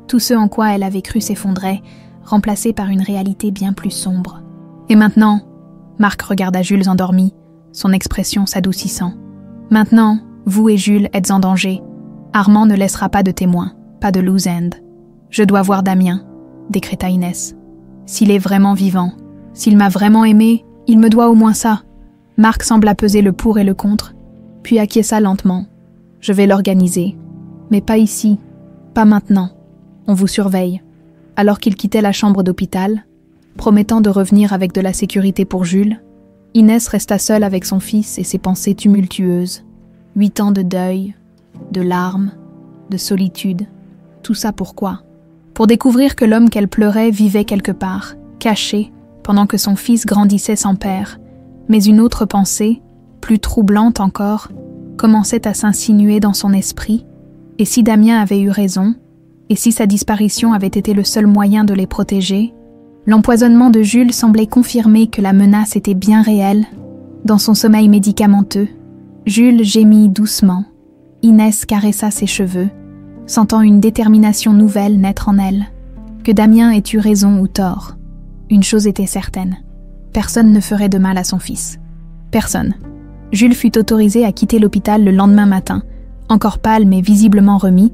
tout ce en quoi elle avait cru s'effondrait, remplacé par une réalité bien plus sombre. « Et maintenant ?» Marc regarda Jules endormi, son expression s'adoucissant. « Maintenant, vous et Jules êtes en danger. Armand ne laissera pas de témoins, pas de loose end. Je dois voir Damien, » décréta Inès. « S'il est vraiment vivant, s'il m'a vraiment aimé, il me doit au moins ça. » Marc sembla peser le pour et le contre, puis acquiesça lentement. « Je vais l'organiser. Mais pas ici, pas maintenant. On vous surveille. » Alors qu'il quittait la chambre d'hôpital, promettant de revenir avec de la sécurité pour Jules, Inès resta seule avec son fils et ses pensées tumultueuses. 8 ans de deuil, de larmes, de solitude. Tout ça pourquoi? Pour découvrir que l'homme qu'elle pleurait vivait quelque part, caché, pendant que son fils grandissait sans père. Mais une autre pensée, plus troublante encore, commençait à s'insinuer dans son esprit. Et si Damien avait eu raison, et si sa disparition avait été le seul moyen de les protéger, l'empoisonnement de Jules semblait confirmer que la menace était bien réelle. Dans son sommeil médicamenteux, Jules gémit doucement. Inès caressa ses cheveux, sentant une détermination nouvelle naître en elle. Que Damien ait eu raison ou tort, Une chose était certaine. Personne ne ferait de mal à son fils. Personne. Jules fut autorisé à quitter l'hôpital le lendemain matin. Encore pâle mais visiblement remis,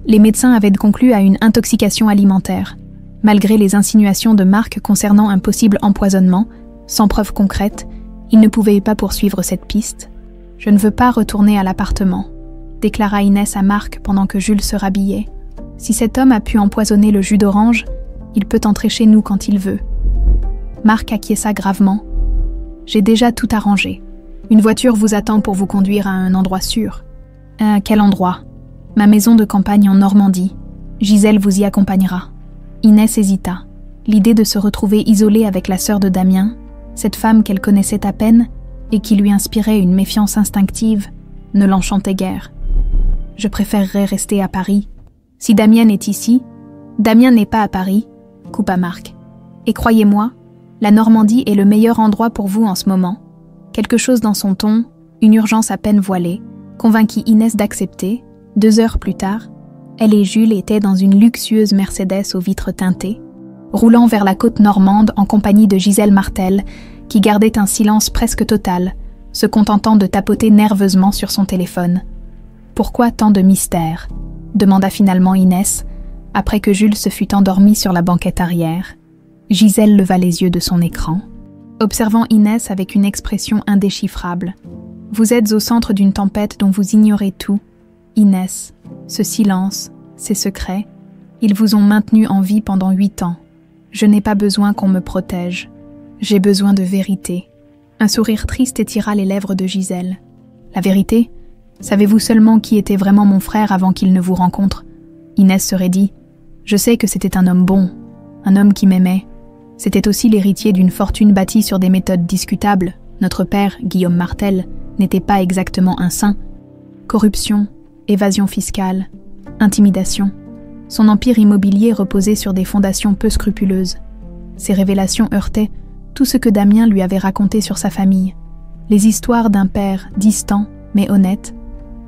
les médecins avaient conclu à une intoxication alimentaire. Malgré les insinuations de Marc concernant un possible empoisonnement, sans preuve concrète, il ne pouvait pas poursuivre cette piste. « Je ne veux pas retourner à l'appartement », déclara Inès à Marc pendant que Jules se rhabillait. « Si cet homme a pu empoisonner le jus d'orange, il peut entrer chez nous quand il veut. » Marc acquiesça gravement. « J'ai déjà tout arrangé. Une voiture vous attend pour vous conduire à un endroit sûr. »« Quel endroit ? » ?»« Ma maison de campagne en Normandie. Gisèle vous y accompagnera. » Inès hésita. L'idée de se retrouver isolée avec la sœur de Damien, cette femme qu'elle connaissait à peine et qui lui inspirait une méfiance instinctive, ne l'enchantait guère. « Je préférerais rester à Paris. Si Damien est ici, Damien n'est pas à Paris, » coupa Marc. « Et croyez-moi, la Normandie est le meilleur endroit pour vous en ce moment. » Quelque chose dans son ton, une urgence à peine voilée, convainquit Inès d'accepter. 2 heures plus tard, elle et Jules étaient dans une luxueuse Mercedes aux vitres teintées, roulant vers la côte normande en compagnie de Gisèle Martel, qui gardait un silence presque total, se contentant de tapoter nerveusement sur son téléphone. « Pourquoi tant de mystère ?» demanda finalement Inès, après que Jules se fut endormi sur la banquette arrière. Gisèle leva les yeux de son écran, observant Inès avec une expression indéchiffrable. « Vous êtes au centre d'une tempête dont vous ignorez tout. Inès, ce silence, ces secrets, ils vous ont maintenu en vie pendant 8 ans. Je n'ai pas besoin qu'on me protège. J'ai besoin de vérité. » Un sourire triste étira les lèvres de Gisèle. « La vérité ? Savez-vous seulement qui était vraiment mon frère avant qu'il ne vous rencontre ?» Inès se raidit. « Je sais que c'était un homme bon, un homme qui m'aimait. C'était aussi l'héritier d'une fortune bâtie sur des méthodes discutables. Notre père, Guillaume Martel, n'était pas exactement un saint. Corruption, évasion fiscale, intimidation. Son empire immobilier reposait sur des fondations peu scrupuleuses. Ces révélations heurtaient tout ce que Damien lui avait raconté sur sa famille. Les histoires d'un père distant mais honnête,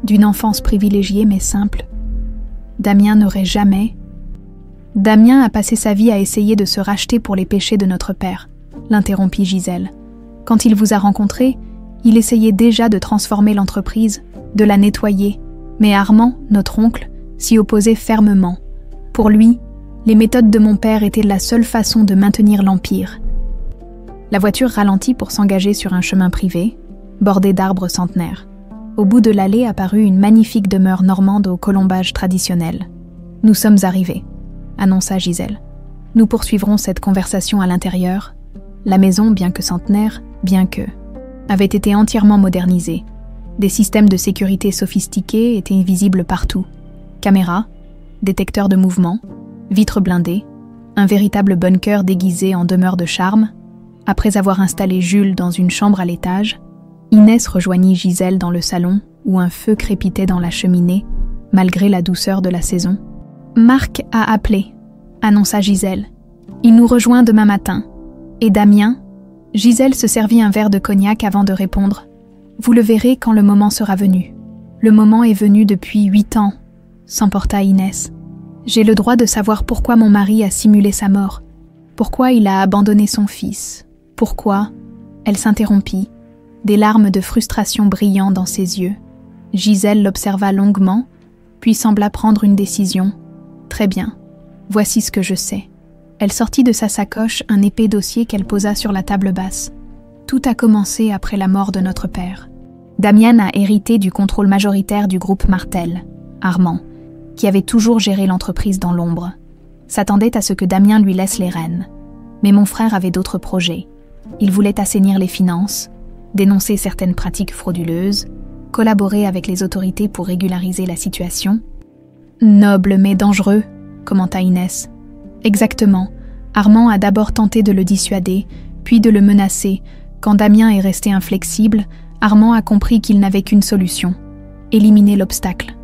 d'une enfance privilégiée mais simple. Damien n'aurait jamais... Damien a passé sa vie à essayer de se racheter pour les péchés de notre père, l'interrompit Gisèle. Quand il vous a rencontré, il essayait déjà de transformer l'entreprise, de la nettoyer, mais Armand, notre oncle, s'y opposait fermement. Pour lui, les méthodes de mon père étaient la seule façon de maintenir l'empire. La voiture ralentit pour s'engager sur un chemin privé, bordé d'arbres centenaires. Au bout de l'allée apparut une magnifique demeure normande au colombage traditionnel. « Nous sommes arrivés », annonça Gisèle. « Nous poursuivrons cette conversation à l'intérieur. » La maison, bien que centenaire, avait été entièrement modernisée. Des systèmes de sécurité sophistiqués étaient visibles partout. Caméras, détecteurs de mouvement, vitres blindées, un véritable bunker déguisé en demeure de charme. Après avoir installé Jules dans une chambre à l'étage, Inès rejoignit Gisèle dans le salon où un feu crépitait dans la cheminée, malgré la douceur de la saison. « Marc a appelé », annonça Gisèle. « Il nous rejoint demain matin. Et Damien ?» Gisèle se servit un verre de cognac avant de répondre. « Vous le verrez quand le moment sera venu. »« Le moment est venu depuis 8 ans, » s'emporta Inès. « J'ai le droit de savoir pourquoi mon mari a simulé sa mort. Pourquoi il a abandonné son fils. Pourquoi... » Elle s'interrompit, des larmes de frustration brillant dans ses yeux. Gisèle l'observa longuement, puis sembla prendre une décision. « Très bien, voici ce que je sais. » Elle sortit de sa sacoche un épais dossier qu'elle posa sur la table basse. Tout a commencé après la mort de notre père. Damien a hérité du contrôle majoritaire du groupe Martel, Armand, qui avait toujours géré l'entreprise dans l'ombre. S'attendait à ce que Damien lui laisse les rênes. Mais mon frère avait d'autres projets. Il voulait assainir les finances, dénoncer certaines pratiques frauduleuses, collaborer avec les autorités pour régulariser la situation. « Noble mais dangereux », commenta Inès. « Exactement. Armand a d'abord tenté de le dissuader, puis de le menacer. Quand Damien est resté inflexible, Armand a compris qu'il n'avait qu'une solution, éliminer l'obstacle. »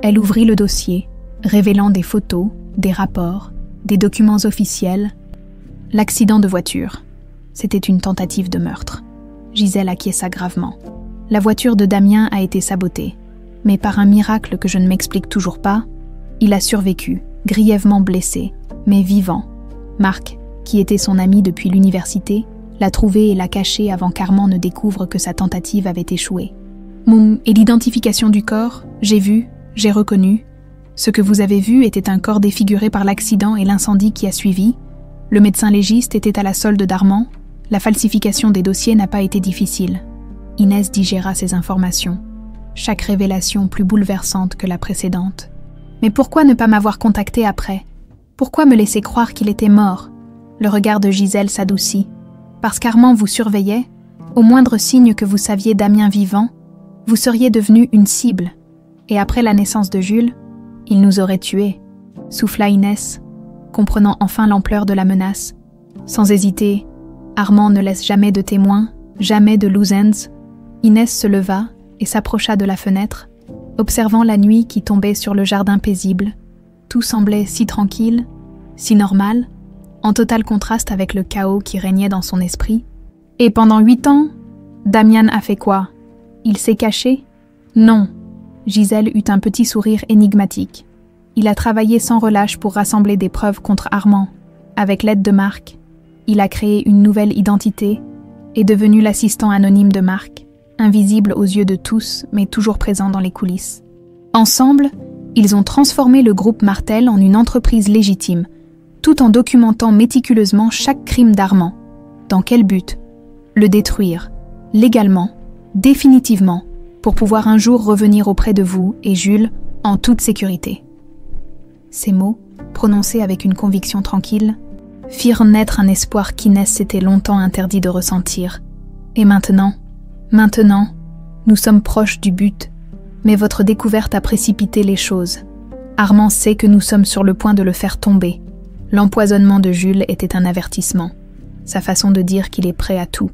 Elle ouvrit le dossier, révélant des photos, des rapports, des documents officiels. L'accident de voiture. C'était une tentative de meurtre. Gisèle acquiesça gravement. La voiture de Damien a été sabotée, mais par un miracle que je ne m'explique toujours pas, il a survécu, grièvement blessé, mais vivant. Marc, qui était son ami depuis l'université, l'a trouvée et l'a cachée avant qu'Armand ne découvre que sa tentative avait échoué. Et l'identification du corps, j'ai vu, j'ai reconnu. Ce que vous avez vu était un corps défiguré par l'accident et l'incendie qui a suivi. Le médecin légiste était à la solde d'Armand. La falsification des dossiers n'a pas été difficile. Inès digéra ces informations, chaque révélation plus bouleversante que la précédente. Mais pourquoi ne pas m'avoir contacté après? Pourquoi me laisser croire qu'il était mort? Le regard de Gisèle s'adoucit. Parce qu'Armand vous surveillait, au moindre signe que vous saviez Damien vivant, vous seriez devenu une cible. Et après la naissance de Jules, il nous aurait tués, souffla Inès, comprenant enfin l'ampleur de la menace. Sans hésiter, Armand ne laisse jamais de témoins, jamais de loose ends. Inès se leva et s'approcha de la fenêtre, observant la nuit qui tombait sur le jardin paisible. Tout semblait si tranquille, si normal, en total contraste avec le chaos qui régnait dans son esprit. Et pendant 8 ans, Damien a fait quoi? Il s'est caché? Non. Gisèle eut un petit sourire énigmatique. Il a travaillé sans relâche pour rassembler des preuves contre Armand. Avec l'aide de Marc, il a créé une nouvelle identité, est devenu l'assistant anonyme de Marc, invisible aux yeux de tous, mais toujours présent dans les coulisses. Ensemble, ils ont transformé le groupe Martel en une entreprise légitime, tout en documentant méticuleusement chaque crime d'Armand. Dans quel but? Le détruire, légalement, définitivement, pour pouvoir un jour revenir auprès de vous et Jules en toute sécurité. Ces mots, prononcés avec une conviction tranquille, firent naître un espoir qu'Inès s'était longtemps interdit de ressentir. Et maintenant, nous sommes proches du but, mais votre découverte a précipité les choses. Armand sait que nous sommes sur le point de le faire tomber. L'empoisonnement de Jules était un avertissement, sa façon de dire qu'il est prêt à tout.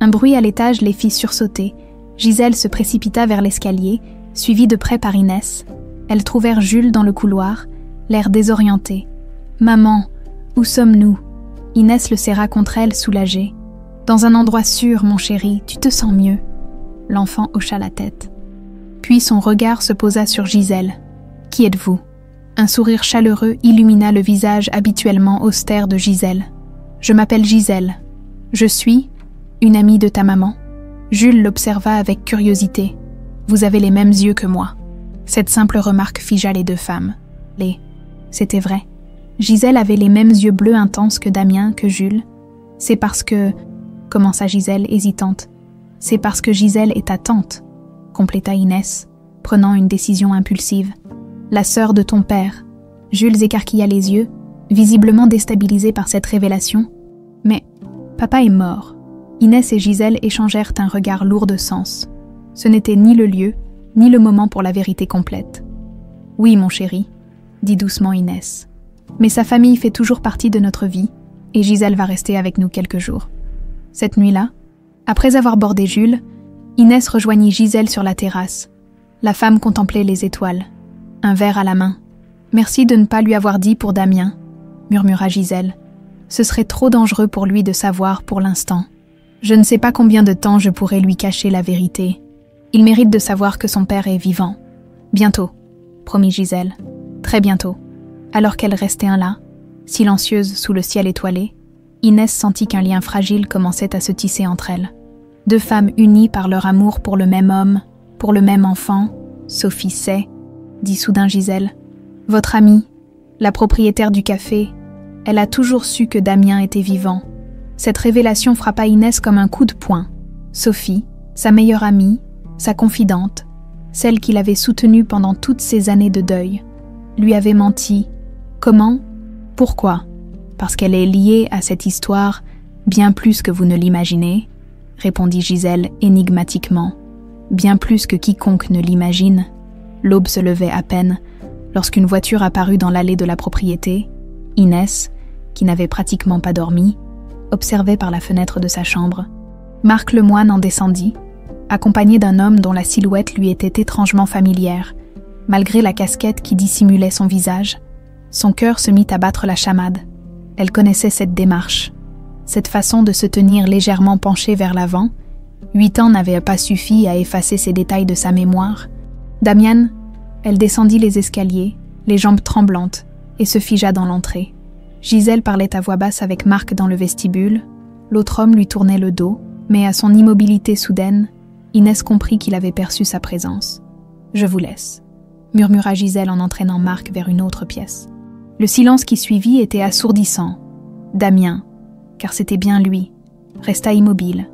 Un bruit à l'étage les fit sursauter. Gisèle se précipita vers l'escalier, suivie de près par Inès. Elles trouvèrent Jules dans le couloir, l'air désorienté. « Maman, où sommes-nous » Inès le serra contre elle, soulagée. « Dans un endroit sûr, mon chéri, tu te sens mieux ?» L'enfant hocha la tête. Puis son regard se posa sur Gisèle. « Qui êtes-vous » Un sourire chaleureux illumina le visage habituellement austère de Gisèle. « Je m'appelle Gisèle. Je suis une amie de ta maman. » Jules l'observa avec curiosité. « Vous avez les mêmes yeux que moi. » Cette simple remarque figea les deux femmes. C'était vrai. Gisèle avait les mêmes yeux bleus intenses que Damien, que Jules. « C'est parce que... » commença Gisèle, hésitante. « C'est parce que Gisèle est ta tante, » compléta Inès, prenant une décision impulsive. « La sœur de ton père. » Jules écarquilla les yeux, visiblement déstabilisé par cette révélation. « Mais papa est mort. » Inès et Gisèle échangèrent un regard lourd de sens. Ce n'était ni le lieu, ni le moment pour la vérité complète. « Oui, mon chéri, » dit doucement Inès. « Mais sa famille fait toujours partie de notre vie, et Gisèle va rester avec nous quelques jours. » Cette nuit-là, après avoir bordé Jules, Inès rejoignit Gisèle sur la terrasse. La femme contemplait les étoiles, un verre à la main. « Merci de ne pas lui avoir dit pour Damien, » murmura Gisèle. « Ce serait trop dangereux pour lui de savoir pour l'instant. Je ne sais pas combien de temps je pourrais lui cacher la vérité. Il mérite de savoir que son père est vivant. Bientôt, » promit Gisèle. « Très bientôt. » Alors qu'elles restaient là, silencieuses sous le ciel étoilé, Inès sentit qu'un lien fragile commençait à se tisser entre elles. Deux femmes unies par leur amour pour le même homme, pour le même enfant. « Sophie sait, » dit soudain Gisèle. « Votre amie, la propriétaire du café, elle a toujours su que Damien était vivant. » Cette révélation frappa Inès comme un coup de poing. Sophie, sa meilleure amie, sa confidente, celle qui l'avait soutenue pendant toutes ces années de deuil, lui avait menti. Comment? Pourquoi? Parce qu'elle est liée à cette histoire bien plus que vous ne l'imaginez, répondit Gisèle énigmatiquement. Bien plus que quiconque ne l'imagine. L'aube se levait à peine lorsqu'une voiture apparut dans l'allée de la propriété. Inès, qui n'avait pratiquement pas dormi, observait par la fenêtre de sa chambre. Marc Lemoine en descendit, accompagné d'un homme dont la silhouette lui était étrangement familière, malgré la casquette qui dissimulait son visage. Son cœur se mit à battre la chamade. Elle connaissait cette démarche, cette façon de se tenir légèrement penchée vers l'avant. 8 ans n'avaient pas suffi à effacer ces détails de sa mémoire. Damien, elle descendit les escaliers, les jambes tremblantes, et se figea dans l'entrée. Gisèle parlait à voix basse avec Marc dans le vestibule, l'autre homme lui tournait le dos, mais à son immobilité soudaine, Inès comprit qu'il avait perçu sa présence. « Je vous laisse », murmura Gisèle en entraînant Marc vers une autre pièce. Le silence qui suivit était assourdissant. Damien, car c'était bien lui, resta immobile,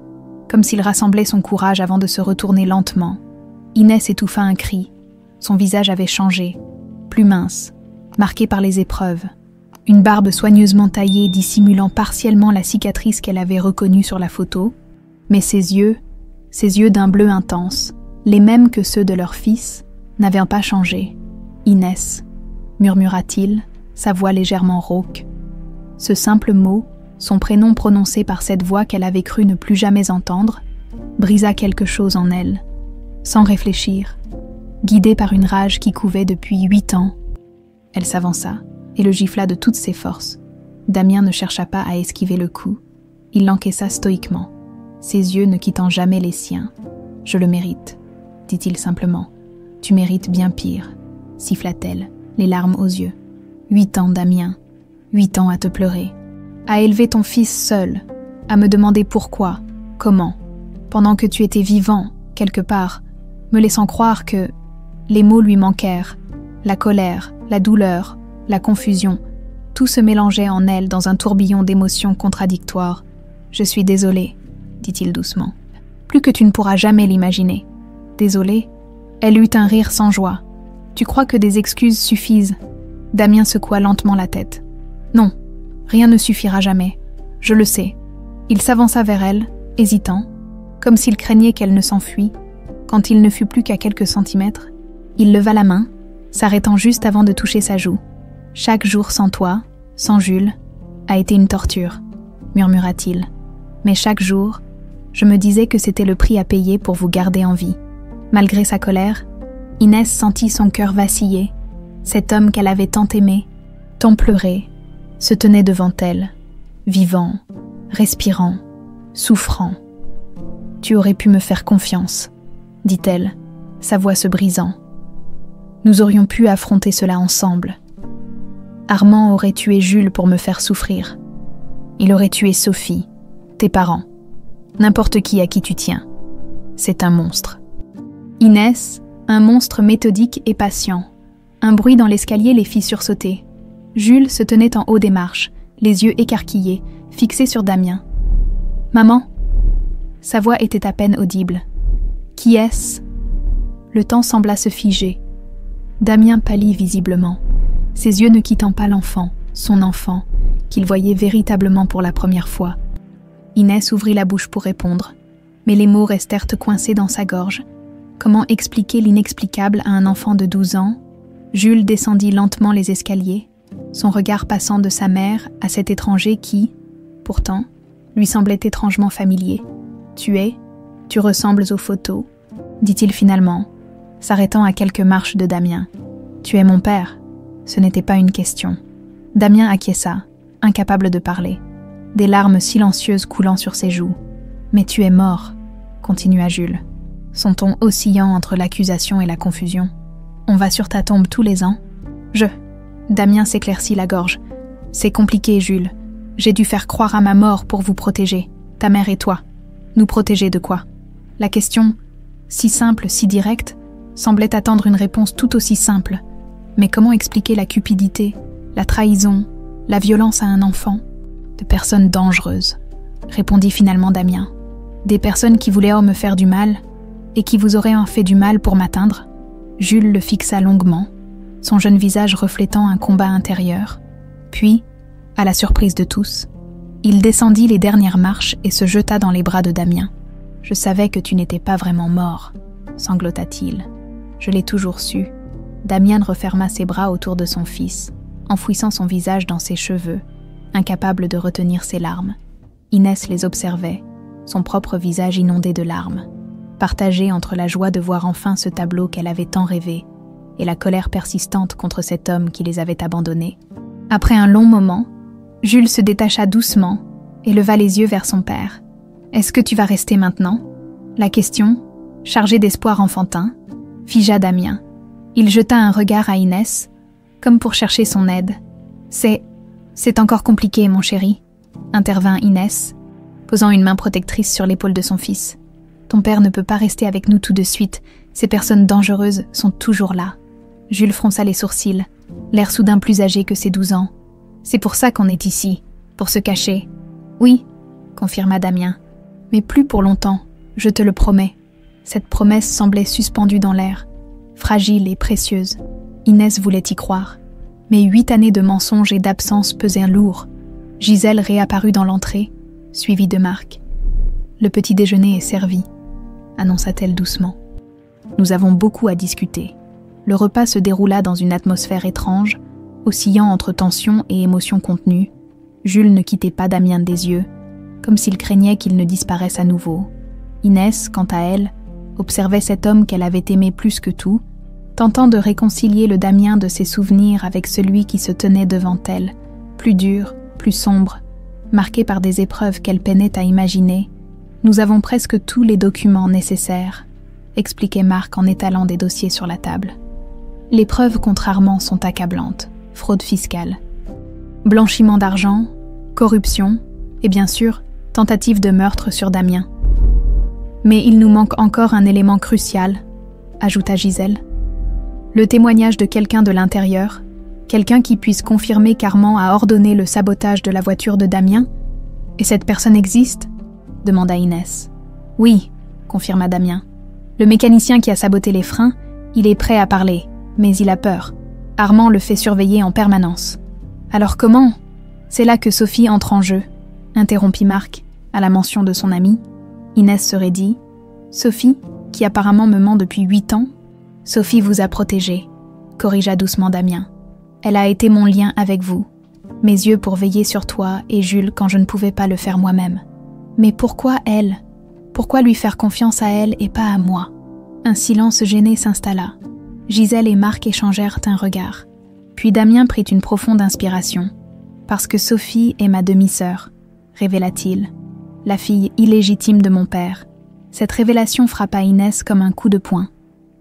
comme s'il rassemblait son courage avant de se retourner lentement. Inès étouffa un cri. Son visage avait changé, plus mince, marqué par les épreuves. Une barbe soigneusement taillée dissimulant partiellement la cicatrice qu'elle avait reconnue sur la photo, mais ses yeux d'un bleu intense, les mêmes que ceux de leur fils, n'avaient pas changé. « Inès », murmura-t-il, sa voix légèrement rauque. Ce simple mot, son prénom prononcé par cette voix qu'elle avait cru ne plus jamais entendre, brisa quelque chose en elle. Sans réfléchir, guidée par une rage qui couvait depuis 8 ans, elle s'avança et le gifla de toutes ses forces. Damien ne chercha pas à esquiver le coup. Il l'encaissa stoïquement, ses yeux ne quittant jamais les siens. « Je le mérite », dit-il simplement. « Tu mérites bien pire », siffla-t-elle, les larmes aux yeux. 8 ans, Damien. 8 ans à te pleurer. À élever ton fils seul, à me demander pourquoi, comment, pendant que tu étais vivant, quelque part, me laissant croire que les mots lui manquèrent, la colère, la douleur, la confusion, tout se mélangeait en elle dans un tourbillon d'émotions contradictoires. « Je suis désolée », dit-il doucement. « Plus que tu ne pourras jamais l'imaginer. » « Désolée ?» Elle eut un rire sans joie. « Tu crois que des excuses suffisent ?» Damien secoua lentement la tête. « Non, rien ne suffira jamais. Je le sais. » Il s'avança vers elle, hésitant, comme s'il craignait qu'elle ne s'enfuit. Quand il ne fut plus qu'à quelques centimètres, il leva la main, s'arrêtant juste avant de toucher sa joue. « Chaque jour sans toi, sans Jules, a été une torture, » murmura-t-il. « Mais chaque jour, je me disais que c'était le prix à payer pour vous garder en vie. » Malgré sa colère, Inès sentit son cœur vaciller. Cet homme qu'elle avait tant aimé, tant pleuré, se tenait devant elle, vivant, respirant, souffrant. « Tu aurais pu me faire confiance, » dit-elle, sa voix se brisant. « Nous aurions pu affronter cela ensemble. Armand aurait tué Jules pour me faire souffrir. Il aurait tué Sophie, tes parents, n'importe qui à qui tu tiens. C'est un monstre. » Inès, un monstre méthodique et patient. Un bruit dans l'escalier les fit sursauter. Jules se tenait en haut des marches, les yeux écarquillés, fixés sur Damien. « Maman ?» Sa voix était à peine audible. « Qui est-ce » Le temps sembla se figer. Damien pâlit visiblement, ses yeux ne quittant pas l'enfant, son enfant, qu'il voyait véritablement pour la première fois. Inès ouvrit la bouche pour répondre, mais les mots restèrent coincés dans sa gorge. Comment expliquer l'inexplicable à un enfant de 12 ans ? Jules descendit lentement les escaliers, son regard passant de sa mère à cet étranger qui, pourtant, lui semblait étrangement familier. « Tu ressembles aux photos », dit-il finalement, s'arrêtant à quelques marches de Damien. « Tu es mon père ?» Ce n'était pas une question. Damien acquiesça, incapable de parler, des larmes silencieuses coulant sur ses joues. « Mais tu es mort », continua Jules, son ton oscillant entre l'accusation et la confusion. « On va sur ta tombe tous les ans ?»« Damien s'éclaircit la gorge. « C'est compliqué, Jules. J'ai dû faire croire à ma mort pour vous protéger, ta mère et toi. Nous protéger de quoi ?» La question, si simple, si directe, semblait attendre une réponse tout aussi simple. Mais comment expliquer la cupidité, la trahison, la violence à un enfant ? « De personnes dangereuses, » répondit finalement Damien. « Des personnes qui voulaient me faire du mal, et qui vous auraient fait du mal pour m'atteindre ?» Jules le fixa longuement, son jeune visage reflétant un combat intérieur. Puis, à la surprise de tous, il descendit les dernières marches et se jeta dans les bras de Damien. « Je savais que tu n'étais pas vraiment mort, » sanglota-t-il. « Je l'ai toujours su. » Damien referma ses bras autour de son fils, enfouissant son visage dans ses cheveux, incapable de retenir ses larmes. Inès les observait, son propre visage inondé de larmes, partagé entre la joie de voir enfin ce tableau qu'elle avait tant rêvé et la colère persistante contre cet homme qui les avait abandonnés. Après un long moment, Jules se détacha doucement et leva les yeux vers son père. « Est-ce que tu vas rester maintenant ?» La question, chargée d'espoir enfantin, figea Damien. Il jeta un regard à Inès, comme pour chercher son aide. « C'est... C'est encore compliqué, mon chéri, intervint Inès, posant une main protectrice sur l'épaule de son fils. Ton père ne peut pas rester avec nous tout de suite. Ces personnes dangereuses sont toujours là. Jules fronça les sourcils, l'air soudain plus âgé que ses 12 ans. C'est pour ça qu'on est ici, pour se cacher. Oui, confirma Damien, mais plus pour longtemps, je te le promets. Cette promesse semblait suspendue dans l'air, fragile et précieuse. Inès voulait y croire. Mais 8 années de mensonges et d'absence pesaient lourd. Gisèle réapparut dans l'entrée, suivie de Marc. « Le petit déjeuner est servi », annonça-t-elle doucement. Nous avons beaucoup à discuter. Le repas se déroula dans une atmosphère étrange, oscillant entre tension et émotion contenue. Jules ne quittait pas Damien des yeux, comme s'il craignait qu'il ne disparaisse à nouveau. Inès, quant à elle, observait cet homme qu'elle avait aimé plus que tout, tentant de réconcilier le Damien de ses souvenirs avec celui qui se tenait devant elle, plus dur, plus sombre, marqué par des épreuves qu'elle peinait à imaginer. « Nous avons presque tous les documents nécessaires », expliquait Marc en étalant des dossiers sur la table. Les preuves contre Armand sont accablantes. Fraude fiscale, blanchiment d'argent, corruption et bien sûr, tentative de meurtre sur Damien. Mais il nous manque encore un élément crucial, ajouta Gisèle. Le témoignage de quelqu'un de l'intérieur, quelqu'un qui puisse confirmer qu'Armand a ordonné le sabotage de la voiture de Damien. Et cette personne existe ? Demanda Inès. Oui, confirma Damien. Le mécanicien qui a saboté les freins, il est prêt à parler, mais il a peur. Armand le fait surveiller en permanence. Alors comment ? C'est là que Sophie entre en jeu, interrompit Marc, à la mention de son ami. Inès se raidit. Sophie, qui apparemment me ment depuis 8 ans, Sophie vous a protégé, corrigea doucement Damien. Elle a été mon lien avec vous, mes yeux pour veiller sur toi et Jules quand je ne pouvais pas le faire moi-même. Mais pourquoi elle ? Pourquoi lui faire confiance à elle et pas à moi ? Un silence gêné s'installa. Gisèle et Marc échangèrent un regard. Puis Damien prit une profonde inspiration. « Parce que Sophie est ma demi-sœur », révéla-t-il, « la fille illégitime de mon père. » Cette révélation frappa Inès comme un coup de poing.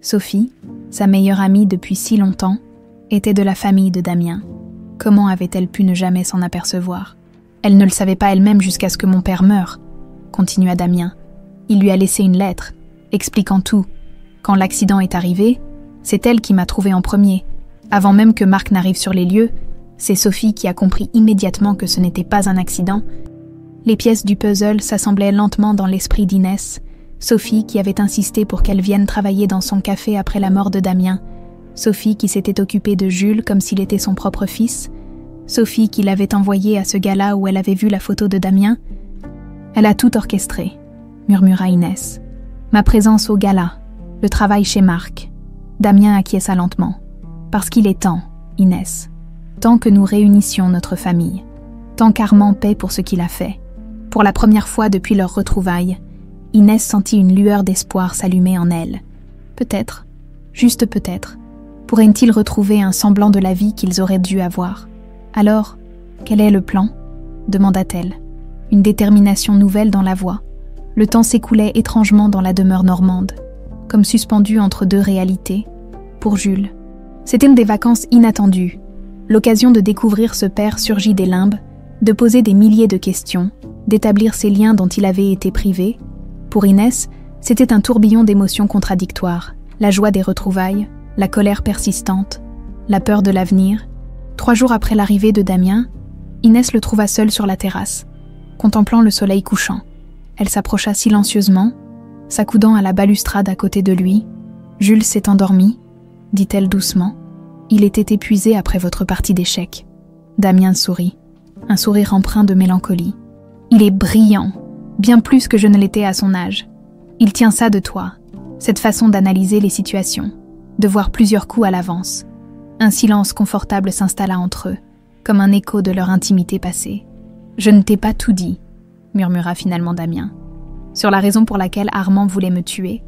Sophie, sa meilleure amie depuis si longtemps, était de la famille de Damien. Comment avait-elle pu ne jamais s'en apercevoir ? Elle ne le savait pas elle-même jusqu'à ce que mon père meure, continua Damien. Il lui a laissé une lettre, expliquant tout. Quand l'accident est arrivé, c'est elle qui m'a trouvé en premier. Avant même que Marc n'arrive sur les lieux, c'est Sophie qui a compris immédiatement que ce n'était pas un accident. Les pièces du puzzle s'assemblaient lentement dans l'esprit d'Inès. Sophie qui avait insisté pour qu'elle vienne travailler dans son café après la mort de Damien. Sophie qui s'était occupée de Jules comme s'il était son propre fils. Sophie qui l'avait envoyé à ce gala où elle avait vu la photo de Damien. Elle a tout orchestré, murmura Inès. Ma présence au gala, le travail chez Marc. Damien acquiesça lentement. Parce qu'il est temps, Inès. Tant que nous réunissions notre famille. Tant qu'Armand paie pour ce qu'il a fait. Pour la première fois depuis leur retrouvaille, Inès sentit une lueur d'espoir s'allumer en elle. Peut-être, juste peut-être, pourraient-ils retrouver un semblant de la vie qu'ils auraient dû avoir. Alors, quel est le plan ? Demanda-t-elle. Une détermination nouvelle dans la voix. Le temps s'écoulait étrangement dans la demeure normande, comme suspendu entre deux réalités. Pour Jules, c'était une des vacances inattendues, l'occasion de découvrir ce père surgi des limbes, de poser des milliers de questions, d'établir ces liens dont il avait été privé. Pour Inès, c'était un tourbillon d'émotions contradictoires, la joie des retrouvailles, la colère persistante, la peur de l'avenir. 3 jours après l'arrivée de Damien, Inès le trouva seul sur la terrasse, contemplant le soleil couchant. Elle s'approcha silencieusement, s'accoudant à la balustrade à côté de lui. « Jules s'est endormi », dit-elle doucement. « Il était épuisé après votre partie d'échecs. » Damien sourit, un sourire empreint de mélancolie. « Il est brillant, bien plus que je ne l'étais à son âge. Il tient ça de toi, cette façon d'analyser les situations, de voir plusieurs coups à l'avance. » Un silence confortable s'installa entre eux, comme un écho de leur intimité passée. « Je ne t'ai pas tout dit », murmura finalement Damien. Sur la raison pour laquelle Armand voulait me tuer,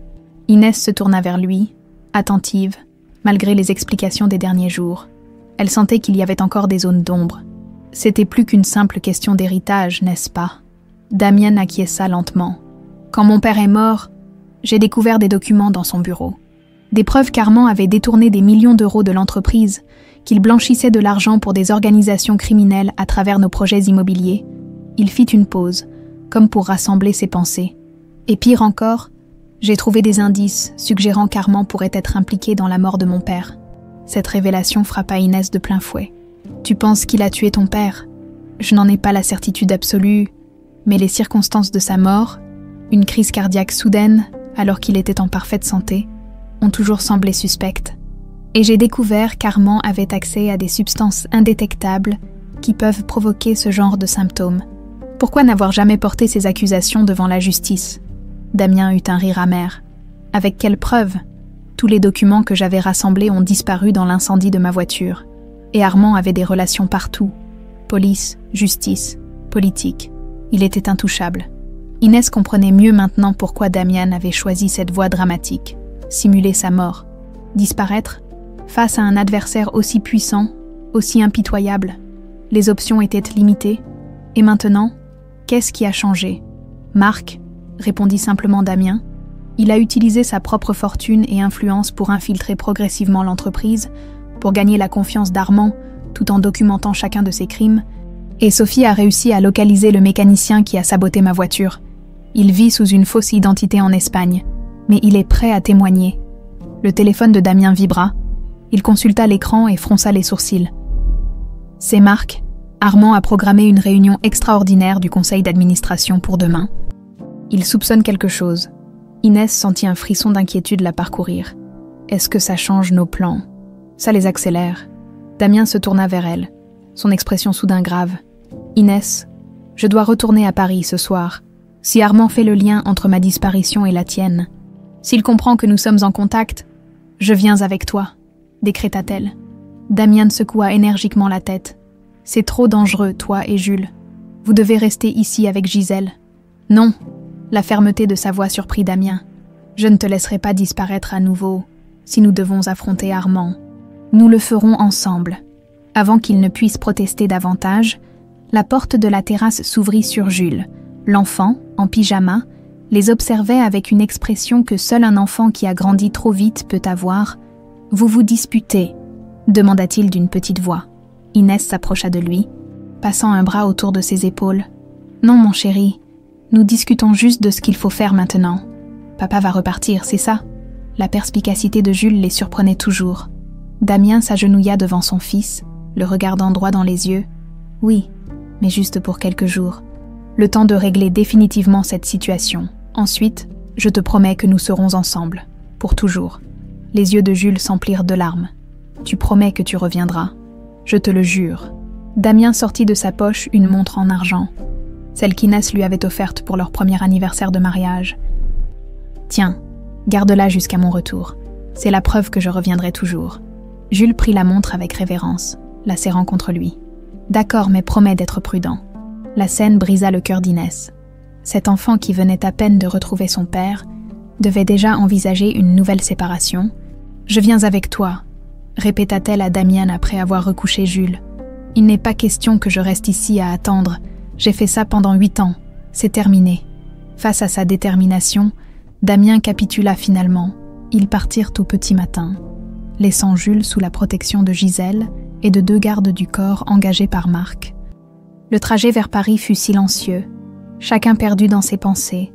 Inès se tourna vers lui, attentive, malgré les explications des derniers jours. Elle sentait qu'il y avait encore des zones d'ombre. C'était plus qu'une simple question d'héritage, n'est-ce pas ? Damien acquiesça lentement. « Quand mon père est mort, j'ai découvert des documents dans son bureau. Des preuves qu'Armand avait détourné des millions d'euros de l'entreprise, qu'il blanchissait de l'argent pour des organisations criminelles à travers nos projets immobiliers. Il fit une pause, comme pour rassembler ses pensées. Et pire encore, j'ai trouvé des indices suggérant qu'Armand pourrait être impliqué dans la mort de mon père. Cette révélation frappa Inès de plein fouet. « Tu penses qu'il a tué ton père ? Je n'en ai pas la certitude absolue, mais les circonstances de sa mort, une crise cardiaque soudaine alors qu'il était en parfaite santé, ont toujours semblé suspectes. Et j'ai découvert qu'Armand avait accès à des substances indétectables qui peuvent provoquer ce genre de symptômes. Pourquoi n'avoir jamais porté ces accusations devant la justice ? » Damien eut un rire amer. « Avec quelle preuve ? Tous les documents que j'avais rassemblés ont disparu dans l'incendie de ma voiture. Et Armand avait des relations partout. Police, justice, politique. Il était intouchable. » Inès comprenait mieux maintenant pourquoi Damien avait choisi cette voie dramatique. Simuler sa mort. Disparaître, face à un adversaire aussi puissant, aussi impitoyable. Les options étaient limitées. Et maintenant, qu'est-ce qui a changé ? Marc, répondit simplement Damien. Il a utilisé sa propre fortune et influence pour infiltrer progressivement l'entreprise, pour gagner la confiance d'Armand, tout en documentant chacun de ses crimes. Et Sophie a réussi à localiser le mécanicien qui a saboté ma voiture. Il vit sous une fausse identité en Espagne, mais il est prêt à témoigner. Le téléphone de Damien vibra. Il consulta l'écran et fronça les sourcils. C'est Marc. Armand a programmé une réunion extraordinaire du conseil d'administration pour demain. Il soupçonne quelque chose. Inès sentit un frisson d'inquiétude la parcourir. Est-ce que ça change nos plans ? Ça les accélère. Damien se tourna vers elle, son expression soudain grave. Inès, je dois retourner à Paris ce soir. Si Armand fait le lien entre ma disparition et la tienne, s'il comprend que nous sommes en contact, je viens avec toi, décréta-t-elle. Damien secoua énergiquement la tête. C'est trop dangereux, toi et Jules. Vous devez rester ici avec Gisèle. Non, la fermeté de sa voix surprit Damien. Je ne te laisserai pas disparaître à nouveau, si nous devons affronter Armand. Nous le ferons ensemble. Avant qu'il ne puisse protester davantage, la porte de la terrasse s'ouvrit sur Jules. L'enfant, en pyjama, les observait avec une expression que seul un enfant qui a grandi trop vite peut avoir. « Vous vous disputez ?» demanda-t-il d'une petite voix. Inès s'approcha de lui, passant un bras autour de ses épaules. « Non, mon chéri, nous discutons juste de ce qu'il faut faire maintenant. Papa va repartir, c'est ça ?» La perspicacité de Jules les surprenait toujours. Damien s'agenouilla devant son fils, le regardant droit dans les yeux. « Oui, mais juste pour quelques jours. Le temps de régler définitivement cette situation. Ensuite, je te promets que nous serons ensemble, pour toujours. » Les yeux de Jules s'emplirent de larmes. « Tu promets que tu reviendras. Je te le jure. » Damien sortit de sa poche une montre en argent, celle qu'Inès lui avait offerte pour leur premier anniversaire de mariage. « Tiens, garde-la jusqu'à mon retour. C'est la preuve que je reviendrai toujours. » Jules prit la montre avec révérence, la serrant contre lui. « D'accord, mais promets d'être prudent. » La scène brisa le cœur d'Inès. Cet enfant qui venait à peine de retrouver son père devait déjà envisager une nouvelle séparation. « Je viens avec toi », répéta-t-elle à Damien après avoir recouché Jules. « Il n'est pas question que je reste ici à attendre. J'ai fait ça pendant 8 ans. C'est terminé. » Face à sa détermination, Damien capitula finalement. Ils partirent au petit matin, laissant Jules sous la protection de Gisèle et de 2 gardes du corps engagés par Marc. Le trajet vers Paris fut silencieux, chacun perdu dans ses pensées.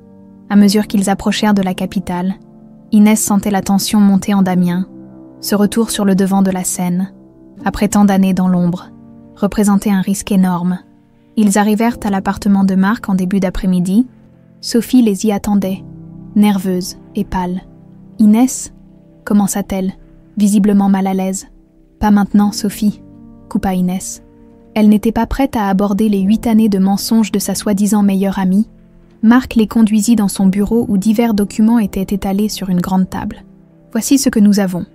À mesure qu'ils approchèrent de la capitale, Inès sentait la tension monter en Damien. Ce retour sur le devant de la scène, après tant d'années dans l'ombre, représentait un risque énorme. Ils arrivèrent à l'appartement de Marc en début d'après-midi. Sophie les y attendait, nerveuse et pâle. « Inès ?» commença-t-elle, visiblement mal à l'aise. « Pas maintenant, Sophie », coupa Inès. Elle n'était pas prête à aborder les 8 années de mensonges de sa soi-disant meilleure amie. Marc les conduisit dans son bureau où divers documents étaient étalés sur une grande table. « Voici ce que nous avons »,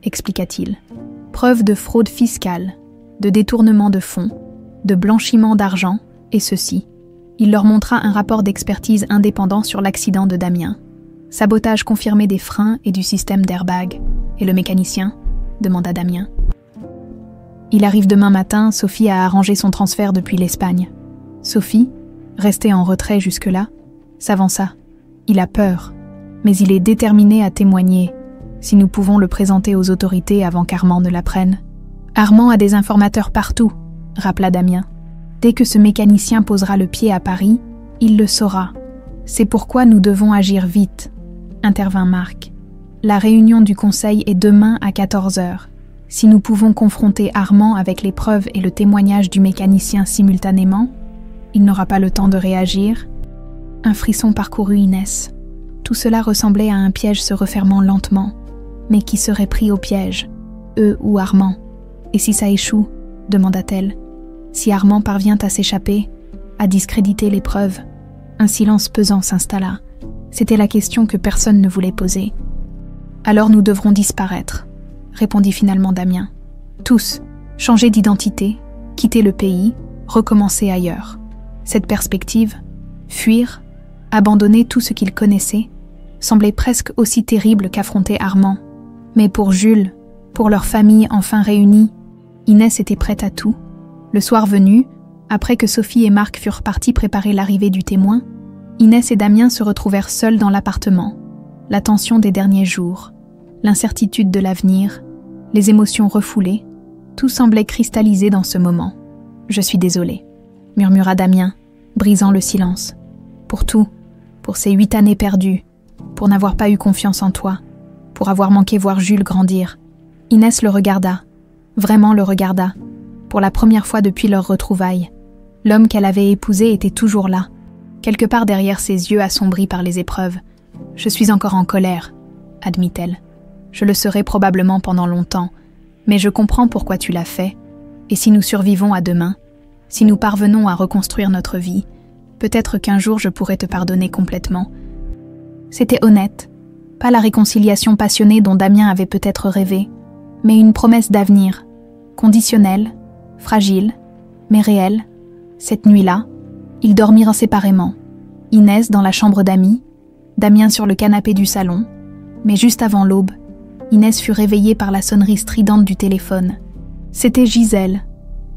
expliqua-t-il. « Preuve de fraude fiscale, de détournement de fonds, de blanchiment d'argent, et ceci. » Il leur montra un rapport d'expertise indépendant sur l'accident de Damien. Sabotage confirmé des freins et du système d'airbag. « Et le mécanicien ?» demanda Damien. Il arrive demain matin, Sophie a arrangé son transfert depuis l'Espagne. Sophie, restée en retrait jusque-là, s'avança. Il a peur, mais il est déterminé à témoigner. si nous pouvons le présenter aux autorités avant qu'Armand ne l'apprenne. Armand a des informateurs partout, rappela Damien. Dès que ce mécanicien posera le pied à Paris, il le saura. C'est pourquoi nous devons agir vite, intervint Marc. La réunion du conseil est demain à 14h. Si nous pouvons confronter Armand avec les preuves et le témoignage du mécanicien simultanément, il n'aura pas le temps de réagir. Un frisson parcourut Inès. Tout cela ressemblait à un piège se refermant lentement, mais qui serait pris au piège, eux ou Armand. Et si ça échoue, demanda-t-elle. Si Armand parvient à s'échapper, à discréditer les preuves, un silence pesant s'installa. C'était la question que personne ne voulait poser. Alors nous devrons disparaître, répondit finalement Damien. Tous, changer d'identité, quitter le pays, recommencer ailleurs. Cette perspective, fuir, abandonner tout ce qu'ils connaissaient, semblait presque aussi terrible qu'affronter Armand. Mais pour Jules, pour leur famille enfin réunie, Inès était prête à tout. Le soir venu, après que Sophie et Marc furent partis préparer l'arrivée du témoin, Inès et Damien se retrouvèrent seuls dans l'appartement. La tension des derniers jours, l'incertitude de l'avenir, les émotions refoulées, tout semblait cristallisé dans ce moment. « Je suis désolée », murmura Damien, brisant le silence. « Pour tout, pour ces 8 années perdues, pour n'avoir pas eu confiance en toi, pour avoir manqué voir Jules grandir. » Inès le regarda, vraiment le regarda, pour la première fois depuis leur retrouvaille. L'homme qu'elle avait épousé était toujours là, quelque part derrière ses yeux assombris par les épreuves. « Je suis encore en colère », admit-elle. « Je le serai probablement pendant longtemps, mais je comprends pourquoi tu l'as fait, et si nous survivons à demain, si nous parvenons à reconstruire notre vie, peut-être qu'un jour je pourrai te pardonner complètement. » C'était honnête, pas la réconciliation passionnée dont Damien avait peut-être rêvé, mais une promesse d'avenir, conditionnelle, fragile, mais réelle. Cette nuit-là, ils dormirent séparément. Inès dans la chambre d'amis, Damien sur le canapé du salon, mais juste avant l'aube, Inès fut réveillée par la sonnerie stridente du téléphone. C'était Gisèle,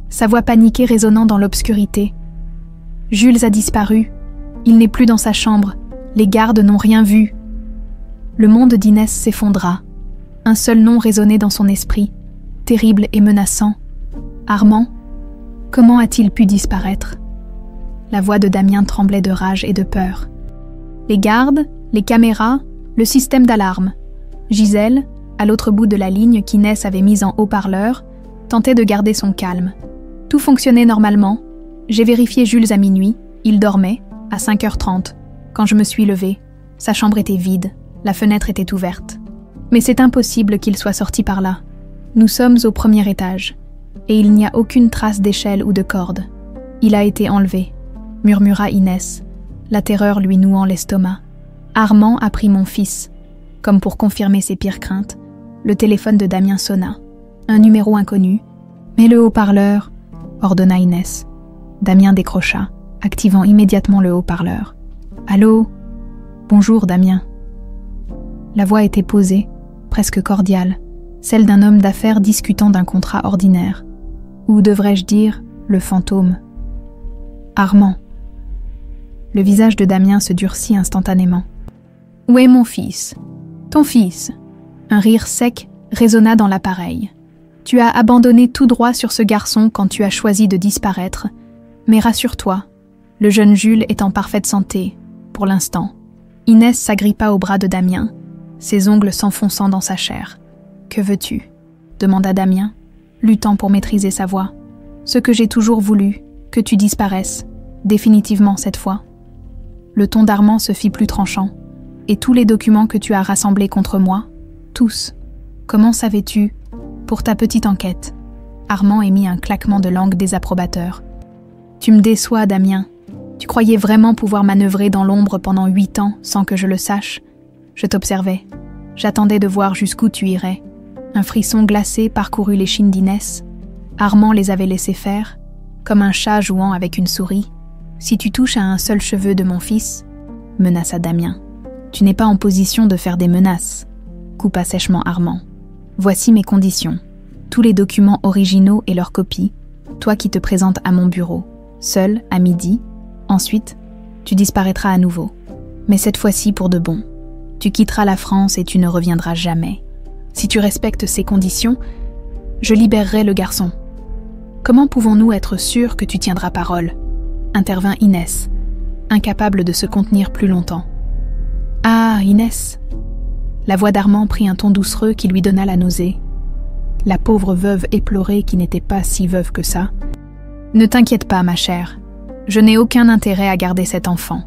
sa voix paniquée résonnant dans l'obscurité. « Jules a disparu, il n'est plus dans sa chambre, les gardes n'ont rien vu. » Le monde d'Inès s'effondra. Un seul nom résonnait dans son esprit, terrible et menaçant. Armand, comment a-t-il pu disparaître? La voix de Damien tremblait de rage et de peur. Les gardes, les caméras, le système d'alarme. Gisèle, à l'autre bout de la ligne qu'Inès avait mise en haut-parleur, tentait de garder son calme. Tout fonctionnait normalement. J'ai vérifié Jules à minuit, il dormait, à 5h30. Quand je me suis levée, sa chambre était vide, la fenêtre était ouverte. Mais c'est impossible qu'il soit sorti par là. Nous sommes au 1er étage, et il n'y a aucune trace d'échelle ou de corde. Il a été enlevé, murmura Inès, la terreur lui nouant l'estomac. Armand a pris mon fils. Comme pour confirmer ses pires craintes, le téléphone de Damien sonna. Un numéro inconnu. « Mets le haut-parleur », ordonna Inès. Damien décrocha, activant immédiatement le haut-parleur. « Allô ? Bonjour, Damien. » La voix était posée, presque cordiale, celle d'un homme d'affaires discutant d'un contrat ordinaire. Ou devrais-je dire, le fantôme. « Armand. » Le visage de Damien se durcit instantanément. « Où est mon fils ? Ton fils ?» Un rire sec résonna dans l'appareil. « Tu as abandonné tout droit sur ce garçon quand tu as choisi de disparaître, mais rassure-toi, le jeune Jules est en parfaite santé, pour l'instant. » Inès s'agrippa au bras de Damien, ses ongles s'enfonçant dans sa chair. « Que veux-tu » demanda Damien, luttant pour maîtriser sa voix. « Ce que j'ai toujours voulu, que tu disparaisses, définitivement cette fois. » Le ton d'Armand se fit plus tranchant. « Et tous les documents que tu as rassemblés contre moi, tous. Comment savais-tu ? Pour ta petite enquête. » Armand émit un claquement de langue désapprobateur. « Tu me déçois, Damien. Tu croyais vraiment pouvoir manœuvrer dans l'ombre pendant 8 ans sans que je le sache. Je t'observais. J'attendais de voir jusqu'où tu irais. » Un frisson glacé parcourut les chines d'Inès. Armand les avait laissés faire, comme un chat jouant avec une souris. « Si tu touches à un seul cheveu de mon fils, » menaça Damien. « Tu n'es pas en position de faire des menaces, » coupa sèchement Armand. « Voici mes conditions. Tous les documents originaux et leurs copies, toi qui te présentes à mon bureau, seul, à midi. Ensuite, tu disparaîtras à nouveau. Mais cette fois-ci pour de bon. Tu quitteras la France et tu ne reviendras jamais. Si tu respectes ces conditions, je libérerai le garçon. » « Comment pouvons-nous être sûrs que tu tiendras parole ?» intervint Inès, incapable de se contenir plus longtemps. « Ah, Inès !» La voix d'Armand prit un ton doucereux qui lui donna la nausée. La pauvre veuve éplorée qui n'était pas si veuve que ça. « Ne t'inquiète pas, ma chère. Je n'ai aucun intérêt à garder cet enfant.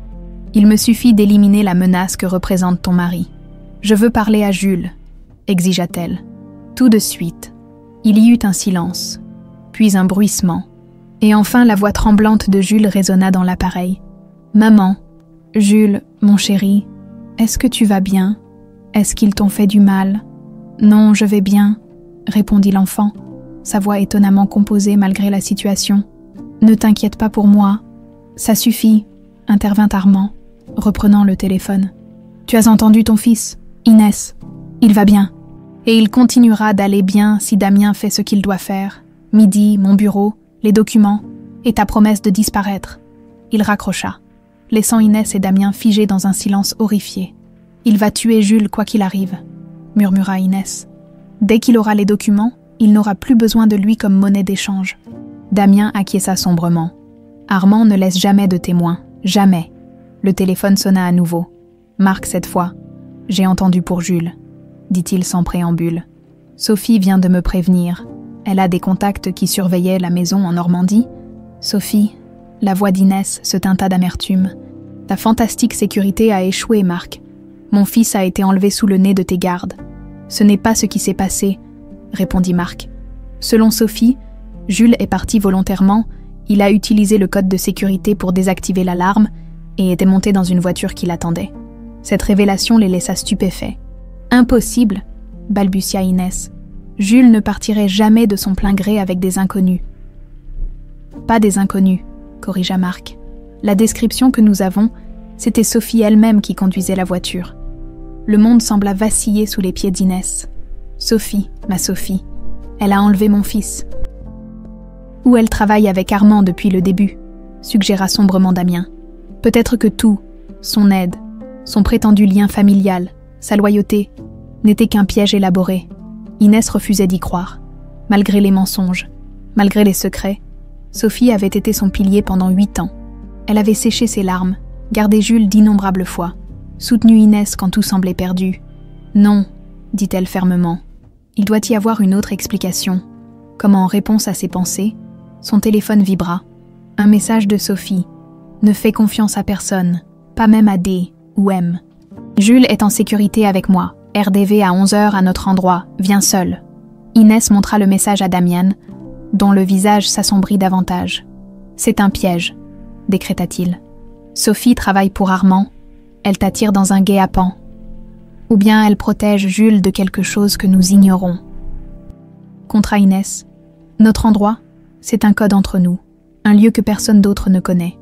Il me suffit d'éliminer la menace que représente ton mari. Je veux parler à Jules, » exigea-t-elle. Tout de suite, il y eut un silence, puis un bruissement, et enfin la voix tremblante de Jules résonna dans l'appareil. « Maman, Jules, mon chéri, est-ce que tu vas bien? Est-ce qu'ils t'ont fait du mal? »« Non, je vais bien, » répondit l'enfant, sa voix étonnamment composée malgré la situation. « Ne t'inquiète pas pour moi. »« Ça suffit, » intervint Armand, reprenant le téléphone. « Tu as entendu ton fils, Inès. Il va bien. Et il continuera d'aller bien si Damien fait ce qu'il doit faire. Midi, mon bureau, les documents, et ta promesse de disparaître. » Il raccrocha, laissant Inès et Damien figés dans un silence horrifié. « Il va tuer Jules quoi qu'il arrive, » murmura Inès. « Dès qu'il aura les documents, il n'aura plus besoin de lui comme monnaie d'échange. » Damien acquiesça sombrement. Armand ne laisse jamais de témoin, jamais. Le téléphone sonna à nouveau. Marc cette fois. « J'ai entendu pour Jules, » dit-il sans préambule. « Sophie vient de me prévenir. Elle a des contacts qui surveillaient la maison en Normandie. » « Sophie, » la voix d'Inès se teinta d'amertume. « Ta fantastique sécurité a échoué, Marc. Mon fils a été enlevé sous le nez de tes gardes. »« Ce n'est pas ce qui s'est passé, » répondit Marc. « Selon Sophie, Jules est parti volontairement, il a utilisé le code de sécurité pour désactiver l'alarme et était monté dans une voiture qui l'attendait. Cette révélation les laissa stupéfaits. « Impossible !» balbutia Inès. « Jules ne partirait jamais de son plein gré avec des inconnus. » « Pas des inconnus, » corrigea Marc. « La description que nous avons, c'était Sophie elle-même qui conduisait la voiture. » Le monde sembla vaciller sous les pieds d'Inès. « Sophie, ma Sophie, elle a enlevé mon fils. »« Ou elle travaille avec Armand depuis le début, » suggéra sombrement Damien. « Peut-être que tout, son aide, son prétendu lien familial, sa loyauté, n'était qu'un piège élaboré. » Inès refusait d'y croire. Malgré les mensonges, malgré les secrets, Sophie avait été son pilier pendant 8 ans. Elle avait séché ses larmes, gardé Jules d'innombrables fois, soutenu Inès quand tout semblait perdu. « Non, » dit-elle fermement, « il doit y avoir une autre explication. » Comme en réponse à ses pensées, son téléphone vibra. Un message de Sophie. « Ne fais confiance à personne, pas même à D ou M. Jules est en sécurité avec moi. RDV à 11h à notre endroit, viens seul. » Inès montra le message à Damien, dont le visage s'assombrit davantage. « C'est un piège, » décréta-t-il. « Sophie travaille pour Armand. Elle t'attire dans un guet-apens. Ou bien elle protège Jules de quelque chose que nous ignorons. » Contra Inès. « Notre endroit, c'est un code entre nous, un lieu que personne d'autre ne connaît. »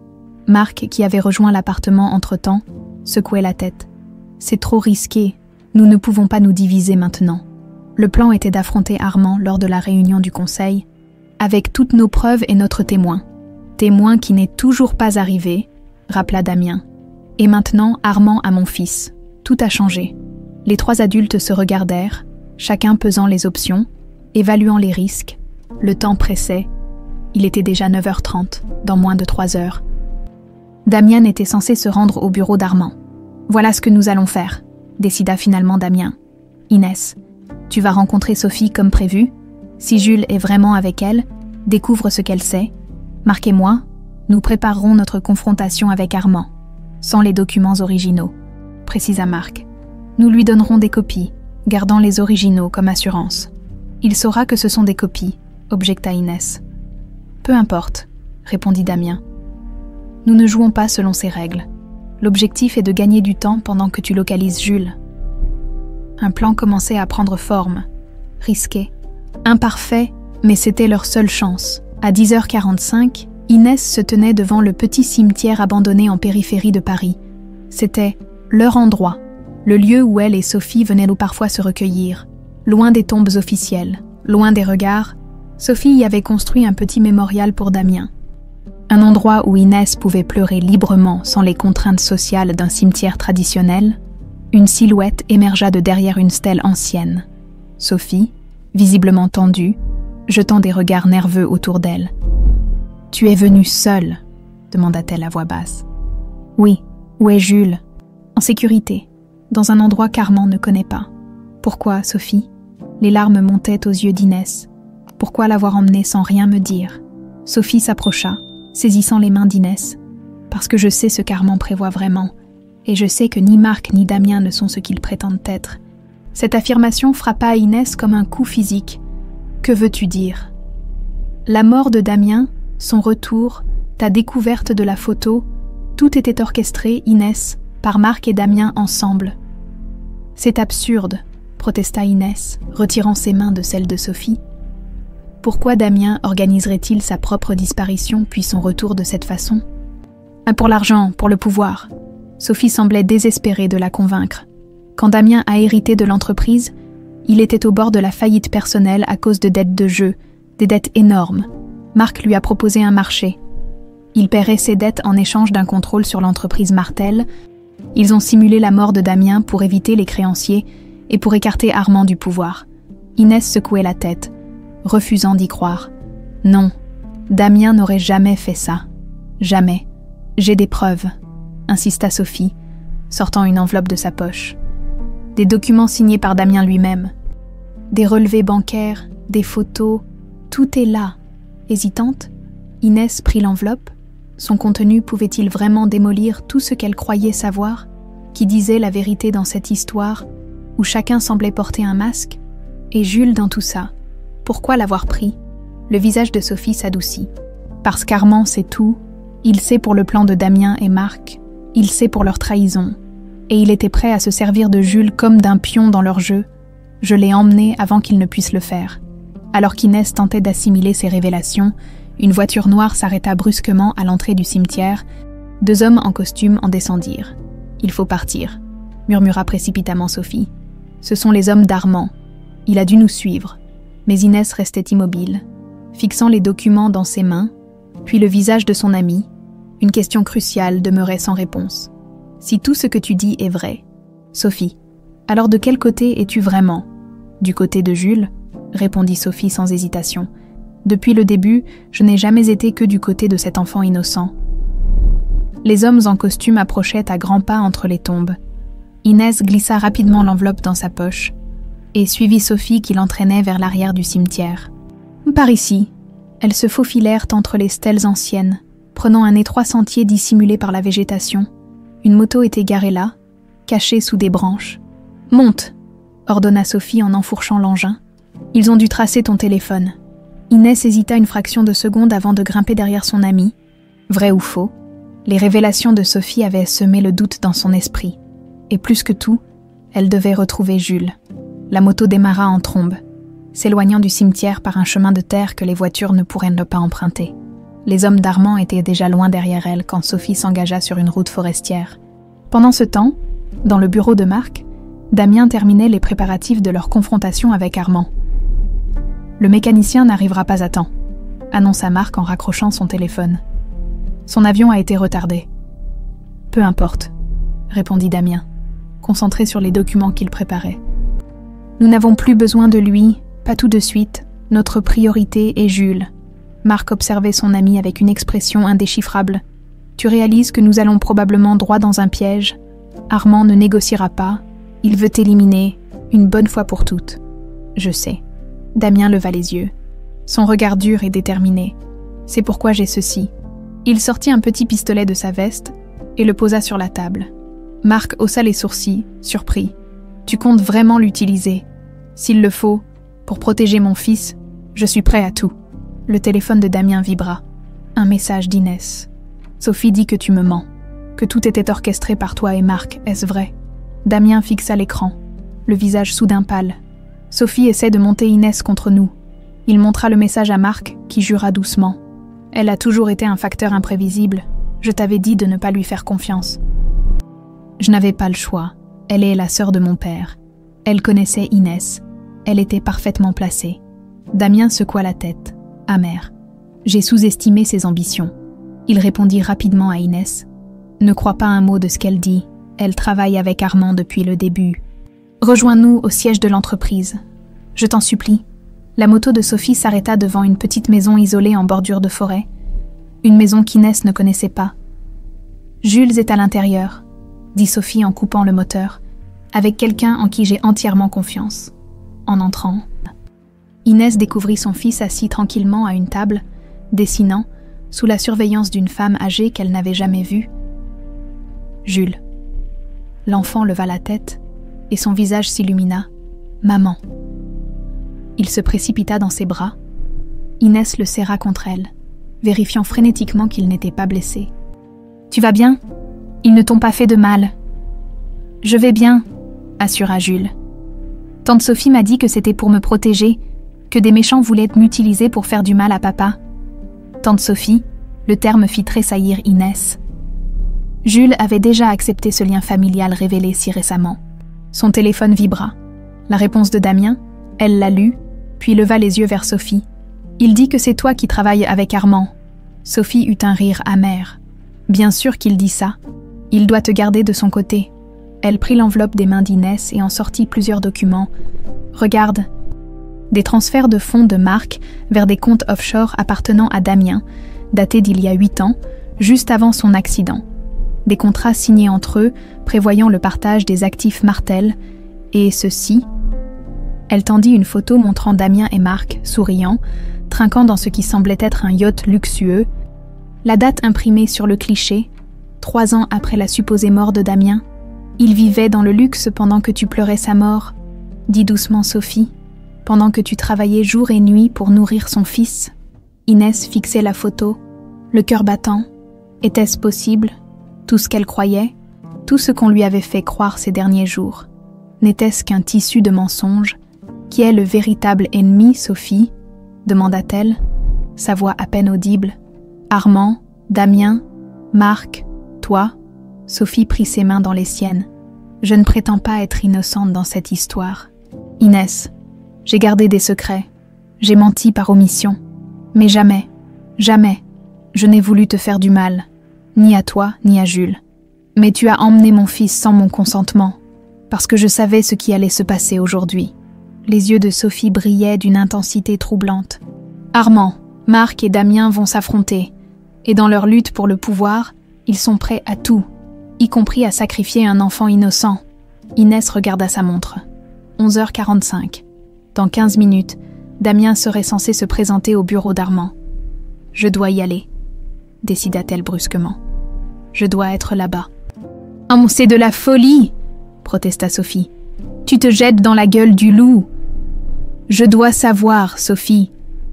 Marc, qui avait rejoint l'appartement entre-temps, secouait la tête. « C'est trop risqué. Nous ne pouvons pas nous diviser maintenant. » Le plan était d'affronter Armand lors de la réunion du conseil, avec toutes nos preuves et notre témoin. Témoin qui n'est toujours pas arrivé, rappela Damien. Et maintenant, Armand a mon fils. Tout a changé. Les 3 adultes se regardèrent, chacun pesant les options, évaluant les risques. Le temps pressait. Il était déjà 9h30, dans moins de 3 heures. Damien était censé se rendre au bureau d'Armand. « Voilà ce que nous allons faire », décida finalement Damien. « Inès, tu vas rencontrer Sophie comme prévu. Si Jules est vraiment avec elle, découvre ce qu'elle sait. Marc et moi, nous préparerons notre confrontation avec Armand, sans les documents originaux, » précisa Marc. « Nous lui donnerons des copies, gardant les originaux comme assurance. Il saura que ce sont des copies, » objecta Inès. « Peu importe, » répondit Damien. « Nous ne jouons pas selon ces règles. L'objectif est de gagner du temps pendant que tu localises Jules. » Un plan commençait à prendre forme, risqué, imparfait, mais c'était leur seule chance. À 10h45, Inès se tenait devant le petit cimetière abandonné en périphérie de Paris. C'était leur endroit, le lieu où elle et Sophie venaient parfois se recueillir. Loin des tombes officielles, loin des regards, Sophie y avait construit un petit mémorial pour Damien. Un endroit où Inès pouvait pleurer librement sans les contraintes sociales d'un cimetière traditionnel. Une silhouette émergea de derrière une stèle ancienne. Sophie, visiblement tendue, jetant des regards nerveux autour d'elle. « Tu es venue seule ?» demanda-t-elle à voix basse. « Oui, où est Jules ?»« En sécurité, dans un endroit qu'Armand ne connaît pas. »« Pourquoi, Sophie ?» Les larmes montaient aux yeux d'Inès. « Pourquoi l'avoir emmené sans rien me dire ?» Sophie s'approcha, saisissant les mains d'Inès. « Parce que je sais ce qu'Armand prévoit vraiment, et je sais que ni Marc ni Damien ne sont ce qu'ils prétendent être. » Cette affirmation frappa Inès comme un coup physique. « Que veux-tu dire ?» La mort de Damien, son retour, ta découverte de la photo, tout était orchestré, Inès, par Marc et Damien ensemble. « C'est absurde, » protesta Inès, retirant ses mains de celles de Sophie. Pourquoi Damien organiserait-il sa propre disparition puis son retour de cette façon ? Pour l'argent, pour le pouvoir. Sophie semblait désespérée de la convaincre. Quand Damien a hérité de l'entreprise, il était au bord de la faillite personnelle à cause de dettes de jeu, des dettes énormes. Marc lui a proposé un marché. Il paierait ses dettes en échange d'un contrôle sur l'entreprise Martel. Ils ont simulé la mort de Damien pour éviter les créanciers et pour écarter Armand du pouvoir. Inès secouait la tête, refusant d'y croire. Non, Damien n'aurait jamais fait ça. Jamais. J'ai des preuves, insista Sophie, sortant une enveloppe de sa poche. Des documents signés par Damien lui-même. Des relevés bancaires, des photos, tout est là. Hésitante, Inès prit l'enveloppe. Son contenu pouvait-il vraiment démolir tout ce qu'elle croyait savoir, qui disait la vérité dans cette histoire, où chacun semblait porter un masque? Et Jules dans tout ça? Pourquoi l'avoir pris? Le visage de Sophie s'adoucit. Parce qu'Armand sait tout, il sait pour le plan de Damien et Marc, il sait pour leur trahison, et il était prêt à se servir de Jules comme d'un pion dans leur jeu. Je l'ai emmené avant qu'il ne puisse le faire. Alors qu'Inès tentait d'assimiler ces révélations, une voiture noire s'arrêta brusquement à l'entrée du cimetière. 2 hommes en costume en descendirent. « Il faut partir », murmura précipitamment Sophie. « Ce sont les hommes d'Armand. Il a dû nous suivre. » Mais Inès restait immobile, fixant les documents dans ses mains, puis le visage de son ami. Une question cruciale demeurait sans réponse. « Si tout ce que tu dis est vrai, Sophie, alors de quel côté es-tu vraiment ? » « Du côté de Jules », répondit Sophie sans hésitation. « Depuis le début, je n'ai jamais été que du côté de cet enfant innocent. » Les hommes en costume approchaient à grands pas entre les tombes. Inès glissa rapidement l'enveloppe dans sa poche et suivit Sophie qui l'entraînait vers l'arrière du cimetière. Par ici, elles se faufilèrent entre les stèles anciennes, prenant un étroit sentier dissimulé par la végétation. Une moto était garée là, cachée sous des branches. « Monte !» ordonna Sophie en enfourchant l'engin. « Ils ont dû tracer ton téléphone. » Inès hésita une fraction de seconde avant de grimper derrière son amie. Vrai ou faux, les révélations de Sophie avaient semé le doute dans son esprit. Et plus que tout, elle devait retrouver Jules. La moto démarra en trombe, s'éloignant du cimetière par un chemin de terre que les voitures ne pourraient ne pas emprunter. Les hommes d'Armand étaient déjà loin derrière elle quand Sophie s'engagea sur une route forestière. Pendant ce temps, dans le bureau de Marc, Damien terminait les préparatifs de leur confrontation avec Armand. « Le mécanicien n'arrivera pas à temps », annonça Marc en raccrochant son téléphone. « Son avion a été retardé. »« Peu importe », répondit Damien, concentré sur les documents qu'il préparait. « Nous n'avons plus besoin de lui, pas tout de suite. Notre priorité est Jules. » Marc observait son ami avec une expression indéchiffrable. « Tu réalises que nous allons probablement droit dans un piège. Armand ne négociera pas. Il veut t'éliminer, une bonne fois pour toutes. »« Je sais. » Damien leva les yeux. Son regard dur et déterminé. « C'est pourquoi j'ai ceci. » Il sortit un petit pistolet de sa veste et le posa sur la table. Marc haussa les sourcils, surpris. « Tu comptes vraiment l'utiliser ? S'il le faut, pour protéger mon fils, je suis prêt à tout. » Le téléphone de Damien vibra. Un message d'Inès. « Sophie dit que tu me mens, que tout était orchestré par toi et Marc, est-ce vrai ?» Damien fixa l'écran, le visage soudain pâle. « Sophie essaie de monter Inès contre nous. » Il montra le message à Marc, qui jura doucement. « Elle a toujours été un facteur imprévisible. Je t'avais dit de ne pas lui faire confiance. » Je n'avais pas le choix. Elle est la sœur de mon père. Elle connaissait Inès. Elle était parfaitement placée. Damien secoua la tête, amer. J'ai sous-estimé ses ambitions. Il répondit rapidement à Inès. « Ne crois pas un mot de ce qu'elle dit. Elle travaille avec Armand depuis le début. Rejoins-nous au siège de l'entreprise. Je t'en supplie. » La moto de Sophie s'arrêta devant une petite maison isolée en bordure de forêt. Une maison qu'Inès ne connaissait pas. « Jules est à l'intérieur, » dit Sophie en coupant le moteur, avec quelqu'un en qui j'ai entièrement confiance. En entrant, Inès découvrit son fils assis tranquillement à une table, dessinant, sous la surveillance d'une femme âgée qu'elle n'avait jamais vue. « Jules. » L'enfant leva la tête et son visage s'illumina. « Maman. » Il se précipita dans ses bras. Inès le serra contre elle, vérifiant frénétiquement qu'il n'était pas blessé. « Tu vas bien? Ils ne t'ont pas fait de mal. »« Je vais bien, » assura Jules. « Tante Sophie m'a dit que c'était pour me protéger, que des méchants voulaient m'utiliser pour faire du mal à papa. » Tante Sophie, le terme fit tressaillir Inès. Jules avait déjà accepté ce lien familial révélé si récemment. Son téléphone vibra. La réponse de Damien, elle la lut, puis leva les yeux vers Sophie. « Il dit que c'est toi qui travailles avec Armand. » Sophie eut un rire amer. « Bien sûr qu'il dit ça. Il doit te garder de son côté. » Elle prit l'enveloppe des mains d'Inès et en sortit plusieurs documents. « Regarde. » Des transferts de fonds de Marc vers des comptes offshore appartenant à Damien, datés d'il y a 8 ans, juste avant son accident. Des contrats signés entre eux, prévoyant le partage des actifs Martel, et ceci. Elle tendit une photo montrant Damien et Marc, souriant, trinquant dans ce qui semblait être un yacht luxueux. La date imprimée sur le cliché, 3 ans après la supposée mort de Damien. « Il vivait dans le luxe pendant que tu pleurais sa mort, » dit doucement Sophie, « pendant que tu travaillais jour et nuit pour nourrir son fils. » Inès fixait la photo, le cœur battant. Était-ce possible? Tout ce qu'elle croyait, tout ce qu'on lui avait fait croire ces derniers jours, n'était-ce qu'un tissu de mensonges? Qui est le véritable ennemi, Sophie? Demanda-t-elle, sa voix à peine audible. Armand, Damien, Marc, toi? Sophie prit ses mains dans les siennes. Je ne prétends pas être innocente dans cette histoire. Inès, j'ai gardé des secrets. J'ai menti par omission. Mais jamais, jamais, je n'ai voulu te faire du mal, ni à toi, ni à Jules. Mais tu as emmené mon fils sans mon consentement, parce que je savais ce qui allait se passer aujourd'hui. Les yeux de Sophie brillaient d'une intensité troublante. Armand, Marc et Damien vont s'affronter, et dans leur lutte pour le pouvoir, ils sont prêts à tout, y compris à sacrifier un enfant innocent. Inès regarda sa montre. 11h45. Dans 15 minutes, Damien serait censé se présenter au bureau d'Armand. « Je dois y aller », décida-t-elle brusquement. « Je dois être là-bas. »« Oh, c'est de la folie !» protesta Sophie. « Tu te jettes dans la gueule du loup. »« Je dois savoir, Sophie.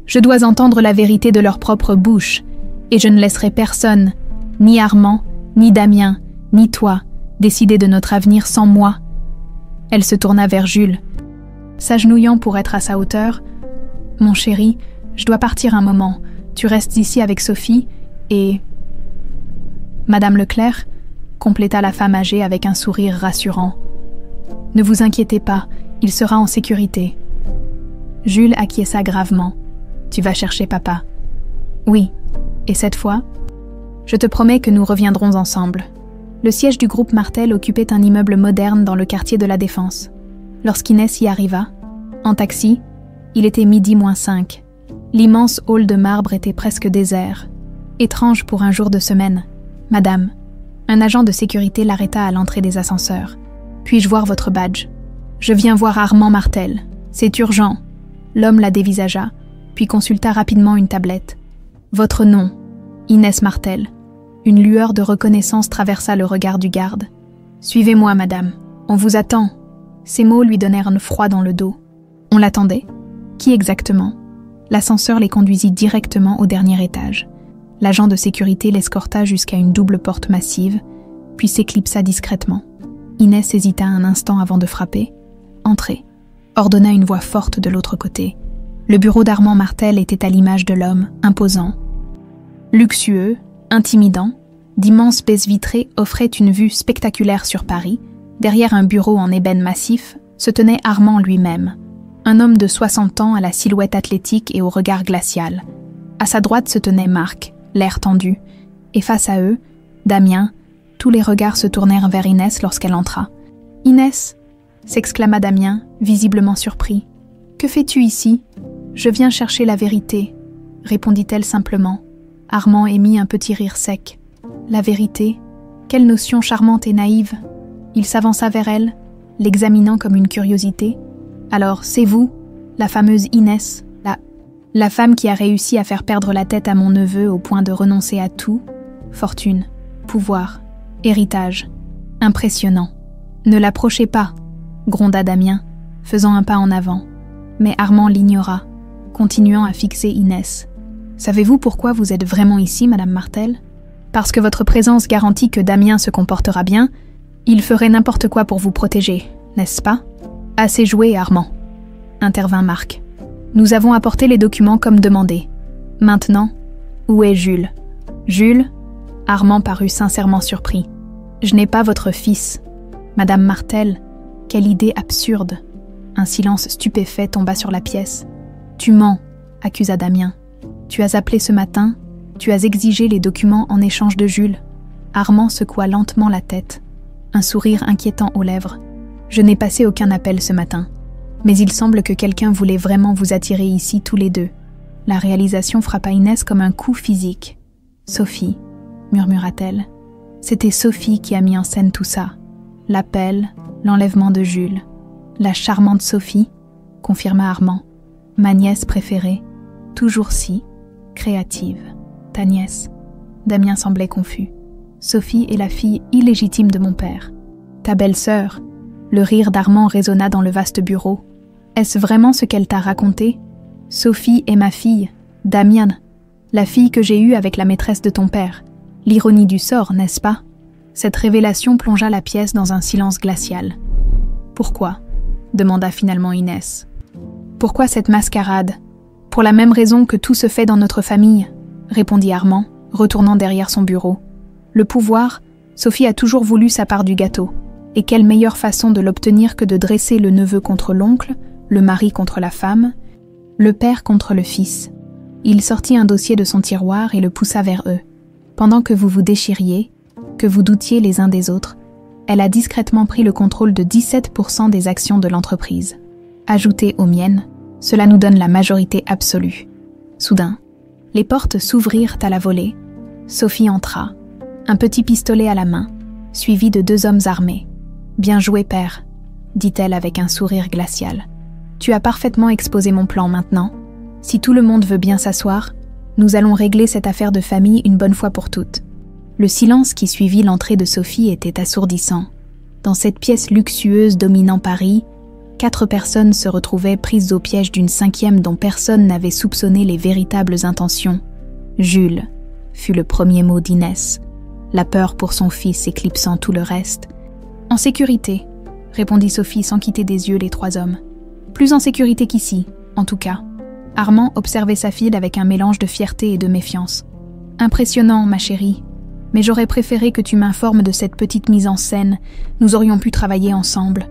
Je dois entendre la vérité de leur propre bouche. Et je ne laisserai personne, ni Armand, ni Damien, ni toi, décider de notre avenir sans moi. » Elle se tourna vers Jules. S'agenouillant pour être à sa hauteur, « Mon chéri, je dois partir un moment. Tu restes ici avec Sophie et... » Madame Leclerc, compléta la femme âgée avec un sourire rassurant. « Ne vous inquiétez pas, il sera en sécurité. » Jules acquiesça gravement. « Tu vas chercher papa. »« Oui, et cette fois, je te promets que nous reviendrons ensemble. » Le siège du groupe Martel occupait un immeuble moderne dans le quartier de la Défense. Lorsqu'Inès y arriva, en taxi, il était 12h05. L'immense hall de marbre était presque désert. Étrange pour un jour de semaine. « Madame, un agent de sécurité l'arrêta à l'entrée des ascenseurs. Puis-je voir votre badge? Je viens voir Armand Martel. C'est urgent. » L'homme la dévisagea, puis consulta rapidement une tablette. « Votre nom, Inès Martel. » Une lueur de reconnaissance traversa le regard du garde. « Suivez-moi, madame. On vous attend. » Ces mots lui donnèrent un froid dans le dos. On l'attendait? Qui exactement? L'ascenseur les conduisit directement au dernier étage. L'agent de sécurité l'escorta jusqu'à une double porte massive, puis s'éclipsa discrètement. Inès hésita un instant avant de frapper. « Entrez », ordonna une voix forte de l'autre côté. Le bureau d'Armand Martel était à l'image de l'homme, imposant. Luxueux, intimidant, d'immenses baies vitrées offraient une vue spectaculaire sur Paris. Derrière un bureau en ébène massif se tenait Armand lui-même, un homme de 60 ans à la silhouette athlétique et au regard glacial. À sa droite se tenait Marc, l'air tendu, et face à eux, Damien. Tous les regards se tournèrent vers Inès lorsqu'elle entra. « Inès !» s'exclama Damien, visiblement surpris. « Que fais-tu ici ? Je viens chercher la vérité, répondit-elle simplement. Armand émit un petit rire sec. La vérité ? Quelle notion charmante et naïve ! Il s'avança vers elle, l'examinant comme une curiosité. Alors, c'est vous, la fameuse Inès, la femme qui a réussi à faire perdre la tête à mon neveu au point de renoncer à tout ? Fortune, pouvoir, héritage. Impressionnant. Ne l'approchez pas, gronda Damien, faisant un pas en avant. Mais Armand l'ignora, continuant à fixer Inès. Savez-vous pourquoi vous êtes vraiment ici, Madame Martel ? Parce que votre présence garantit que Damien se comportera bien. Il ferait n'importe quoi pour vous protéger, n'est-ce pas ? Assez joué, Armand, intervint Marc. Nous avons apporté les documents comme demandé. Maintenant, où est Jules ? Jules ? Armand parut sincèrement surpris. Je n'ai pas votre fils. Madame Martel, quelle idée absurde. Un silence stupéfait tomba sur la pièce. Tu mens, accusa Damien. Tu as appelé ce matin, tu as exigé les documents en échange de Jules. Armand secoua lentement la tête, un sourire inquiétant aux lèvres. Je n'ai passé aucun appel ce matin. Mais il semble que quelqu'un voulait vraiment vous attirer ici tous les deux. La réalisation frappa Inès comme un coup physique. Sophie, murmura-t-elle. C'était Sophie qui a mis en scène tout ça. L'appel, l'enlèvement de Jules. La charmante Sophie, confirma Armand. Ma nièce préférée, toujours si créative. Ta nièce. Damien semblait confus. Sophie est la fille illégitime de mon père. Ta belle-sœur. Le rire d'Armand résonna dans le vaste bureau. Est-ce vraiment ce qu'elle t'a raconté ? Sophie est ma fille, Damien, la fille que j'ai eue avec la maîtresse de ton père. L'ironie du sort, n'est-ce pas ? Cette révélation plongea la pièce dans un silence glacial. Pourquoi ? Demanda finalement Inès. Pourquoi cette mascarade ? Pour la même raison que tout se fait dans notre famille, répondit Armand, retournant derrière son bureau. Le pouvoir, Sophie a toujours voulu sa part du gâteau. Et quelle meilleure façon de l'obtenir que de dresser le neveu contre l'oncle, le mari contre la femme, le père contre le fils. Il sortit un dossier de son tiroir et le poussa vers eux. Pendant que vous vous déchiriez, que vous doutiez les uns des autres, elle a discrètement pris le contrôle de 17% des actions de l'entreprise. Ajouté aux miennes, cela nous donne la majorité absolue. Soudain, les portes s'ouvrirent à la volée. Sophie entra, un petit pistolet à la main, suivi de 2 hommes armés. « Bien joué, père », dit-elle avec un sourire glacial. « Tu as parfaitement exposé mon plan maintenant. Si tout le monde veut bien s'asseoir, nous allons régler cette affaire de famille une bonne fois pour toutes. » Le silence qui suivit l'entrée de Sophie était assourdissant. Dans cette pièce luxueuse dominant Paris, 4 personnes se retrouvaient prises au piège d'une 5e dont personne n'avait soupçonné les véritables intentions. « Jules » fut le premier mot d'Inès, la peur pour son fils éclipsant tout le reste. « En sécurité », répondit Sophie sans quitter des yeux les 3 hommes. « Plus en sécurité qu'ici, en tout cas. » Armand observait sa fille avec un mélange de fierté et de méfiance. « Impressionnant, ma chérie. Mais j'aurais préféré que tu m'informes de cette petite mise en scène. Nous aurions pu travailler ensemble. »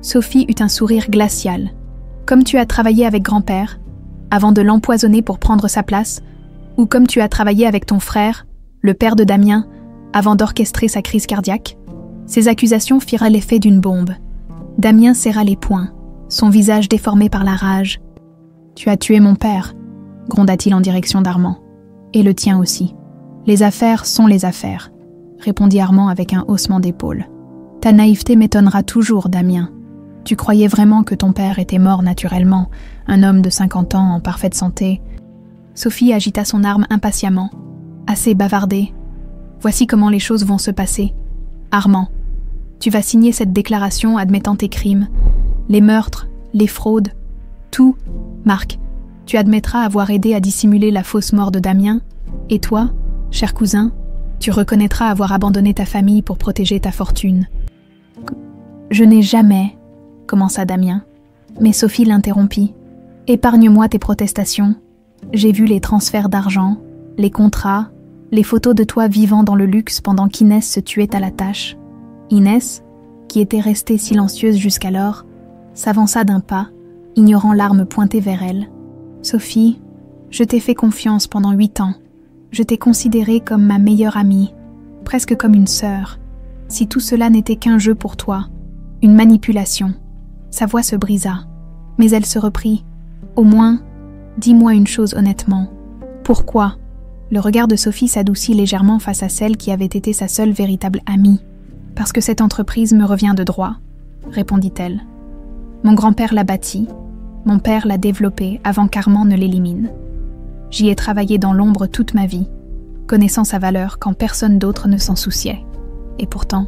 Sophie eut un sourire glacial. « Comme tu as travaillé avec grand-père, avant de l'empoisonner pour prendre sa place, ou comme tu as travaillé avec ton frère, le père de Damien, avant d'orchestrer sa crise cardiaque. » Ces accusations firent l'effet d'une bombe. Damien serra les poings, son visage déformé par la rage. « Tu as tué mon père », gronda-t-il en direction d'Armand. « Et le tien aussi. Les affaires sont les affaires », répondit Armand avec un haussement d'épaule. « Ta naïveté m'étonnera toujours, Damien. Tu croyais vraiment que ton père était mort naturellement, un homme de 50 ans en parfaite santé. » Sophie agita son arme impatiemment. « Assez bavardé. Voici comment les choses vont se passer. Armand, tu vas signer cette déclaration admettant tes crimes, les meurtres, les fraudes, tout. Marc, tu admettras avoir aidé à dissimuler la fausse mort de Damien, et toi, cher cousin, tu reconnaîtras avoir abandonné ta famille pour protéger ta fortune. »« Je n'ai jamais, » commença Damien, mais Sophie l'interrompit. « Épargne-moi tes protestations. J'ai vu les transferts d'argent, les contrats, les photos de toi vivant dans le luxe pendant qu'Inès se tuait à la tâche. » Inès, qui était restée silencieuse jusqu'alors, s'avança d'un pas, ignorant l'arme pointée vers elle. « Sophie, je t'ai fait confiance pendant 8 ans. Je t'ai considérée comme ma meilleure amie, presque comme une sœur. Si tout cela n'était qu'un jeu pour toi, une manipulation. » Sa voix se brisa. Mais elle se reprit. « Au moins, dis-moi une chose honnêtement. Pourquoi ?» Le regard de Sophie s'adoucit légèrement face à celle qui avait été sa seule véritable amie. « Parce que cette entreprise me revient de droit, » répondit-elle. « Mon grand-père l'a bâtie, mon père l'a développée avant qu'Armand ne l'élimine. J'y ai travaillé dans l'ombre toute ma vie, connaissant sa valeur quand personne d'autre ne s'en souciait. Et pourtant,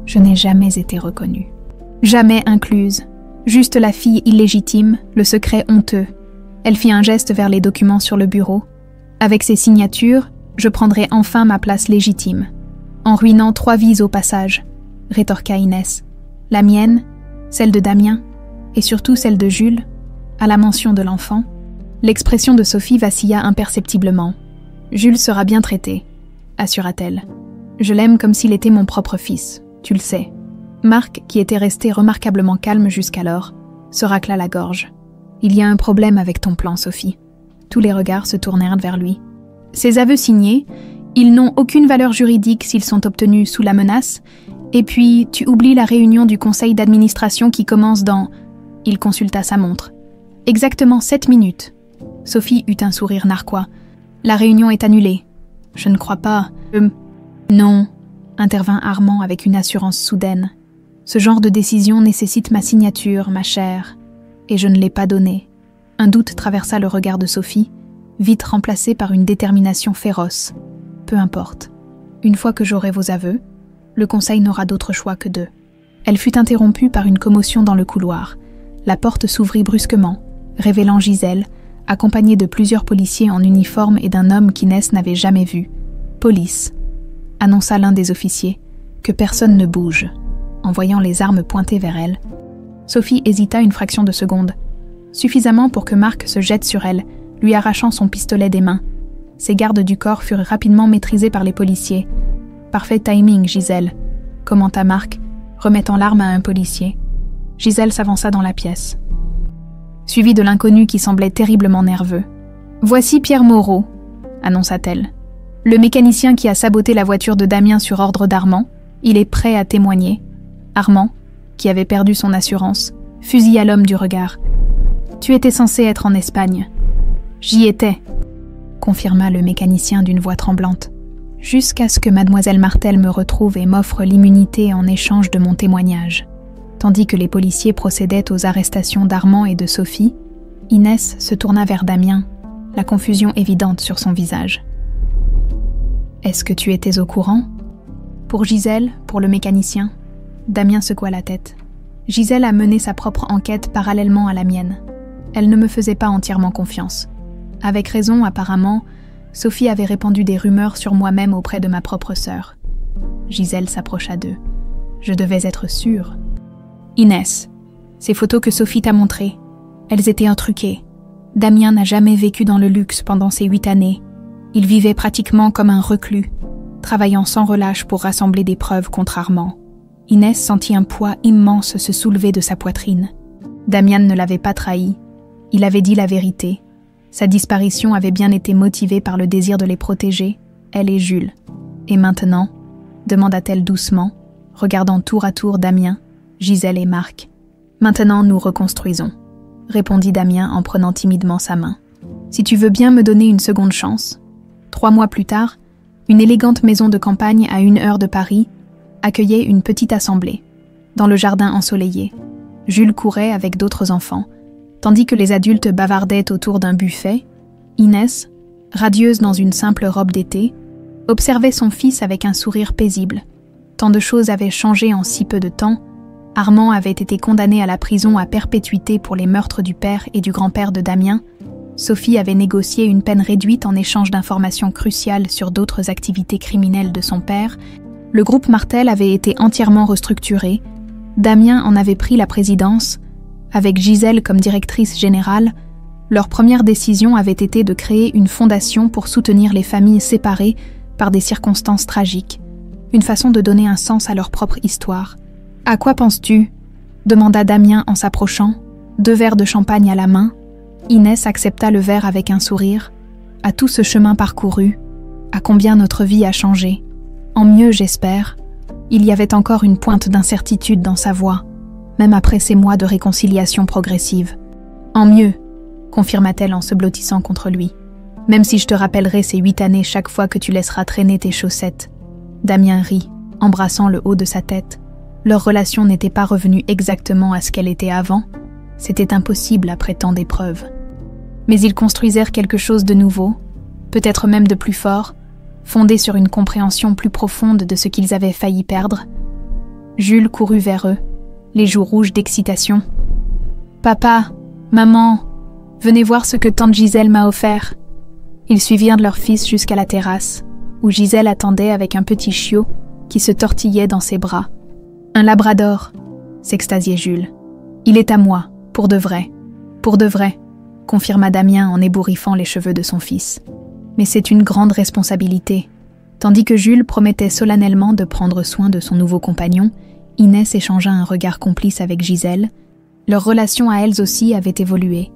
je n'ai jamais été reconnue. Jamais incluse, juste la fille illégitime, le secret honteux. » Elle fit un geste vers les documents sur le bureau. « Avec ces signatures, je prendrai enfin ma place légitime. En ruinant 3 vies au passage, » rétorqua Inès. « La mienne, celle de Damien, et surtout celle de Jules, à la mention de l'enfant. » L'expression de Sophie vacilla imperceptiblement. « Jules sera bien traité, » assura-t-elle. « Je l'aime comme s'il était mon propre fils, tu le sais. » Marc, qui était resté remarquablement calme jusqu'alors, se racla la gorge. « Il y a un problème avec ton plan, Sophie. » Tous les regards se tournèrent vers lui. « Ces aveux signés, ils n'ont aucune valeur juridique s'ils sont obtenus sous la menace, et puis tu oublies la réunion du conseil d'administration qui commence dans... » Il consulta sa montre. « Exactement 7 minutes. » Sophie eut un sourire narquois. « La réunion est annulée. »« Je ne crois pas. »« Non, » intervint Armand avec une assurance soudaine. « Ce genre de décision nécessite ma signature, ma chère, et je ne l'ai pas donnée. » Un doute traversa le regard de Sophie, vite remplacé par une détermination féroce. « Peu importe. Une fois que j'aurai vos aveux, le conseil n'aura d'autre choix que d'eux. » Elle fut interrompue par une commotion dans le couloir. La porte s'ouvrit brusquement, révélant Gisèle, accompagnée de plusieurs policiers en uniforme et d'un homme qu'Inès n'avait jamais vu. « Police », annonça l'un des officiers, « que personne ne bouge. » En voyant les armes pointées vers elle, Sophie hésita une fraction de seconde, suffisamment pour que Marc se jette sur elle, lui arrachant son pistolet des mains. Ses gardes du corps furent rapidement maîtrisés par les policiers. « Parfait timing, Gisèle », commenta Marc, remettant l'arme à un policier. Gisèle s'avança dans la pièce, suivie de l'inconnu qui semblait terriblement nerveux. « Voici Pierre Moreau », annonça-t-elle. « Le mécanicien qui a saboté la voiture de Damien sur ordre d'Armand, il est prêt à témoigner. » Armand, qui avait perdu son assurance, fusilla l'homme du regard. « Tu étais censé être en Espagne. »« J'y étais », confirma le mécanicien d'une voix tremblante. « Jusqu'à ce que mademoiselle Martel me retrouve et m'offre l'immunité en échange de mon témoignage. » Tandis que les policiers procédaient aux arrestations d'Armand et de Sophie, Inès se tourna vers Damien, la confusion évidente sur son visage. « Est-ce que tu étais au courant ?» Pour Gisèle, pour le mécanicien, Damien secoua la tête. Gisèle a mené sa propre enquête parallèlement à la mienne. Elle ne me faisait pas entièrement confiance. Avec raison, apparemment, Sophie avait répandu des rumeurs sur moi-même auprès de ma propre sœur. Gisèle s'approcha d'eux. Je devais être sûre. Inès, ces photos que Sophie t'a montrées, elles étaient intruquées. Damien n'a jamais vécu dans le luxe pendant ces 8 années. Il vivait pratiquement comme un reclus, travaillant sans relâche pour rassembler des preuves contre Armand. Inès sentit un poids immense se soulever de sa poitrine. Damien ne l'avait pas trahi. Il avait dit la vérité. Sa disparition avait bien été motivée par le désir de les protéger, elle et Jules. Et maintenant, demanda-t-elle doucement, regardant tour à tour Damien, Gisèle et Marc. Maintenant, nous reconstruisons, répondit Damien en prenant timidement sa main. Si tu veux bien me donner une seconde chance. 3 mois plus tard, une élégante maison de campagne à 1 heure de Paris accueillait une petite assemblée, dans le jardin ensoleillé. Jules courait avec d'autres enfants. Tandis que les adultes bavardaient autour d'un buffet, Inès, radieuse dans une simple robe d'été, observait son fils avec un sourire paisible. Tant de choses avaient changé en si peu de temps. Armand avait été condamné à la prison à perpétuité pour les meurtres du père et du grand-père de Damien. Sophie avait négocié une peine réduite en échange d'informations cruciales sur d'autres activités criminelles de son père. Le groupe Martel avait été entièrement restructuré. Damien en avait pris la présidence. Avec Gisèle comme directrice générale, leur première décision avait été de créer une fondation pour soutenir les familles séparées par des circonstances tragiques, une façon de donner un sens à leur propre histoire. « À quoi penses-tu » demanda Damien en s'approchant, 2 verres de champagne à la main. Inès accepta le verre avec un sourire. « À tout ce chemin parcouru, à combien notre vie a changé. En mieux, j'espère. » Il y avait encore une pointe d'incertitude dans sa voix. même après ces mois de réconciliation progressive. En mieux, confirma-t-elle en se blottissant contre lui. Même si je te rappellerai ces 8 années chaque fois que tu laisseras traîner tes chaussettes. Damien rit, embrassant le haut de sa tête. Leur relation n'était pas revenue exactement à ce qu'elle était avant. C'était impossible après tant d'épreuves. Mais ils construisèrent quelque chose de nouveau, peut-être même de plus fort, fondé sur une compréhension plus profonde de ce qu'ils avaient failli perdre. Jules courut vers eux, les joues rouges d'excitation. « Papa, maman, venez voir ce que tante Gisèle m'a offert. » Ils suivirent leur fils jusqu'à la terrasse, où Gisèle attendait avec un petit chiot qui se tortillait dans ses bras. « Un labrador !» s'extasiait Jules. « Il est à moi, pour de vrai, confirma Damien en ébouriffant les cheveux de son fils. Mais c'est une grande responsabilité. Tandis que Jules promettait solennellement de prendre soin de son nouveau compagnon, Inès échangea un regard complice avec Gisèle. Leur relation à elles aussi avait évolué,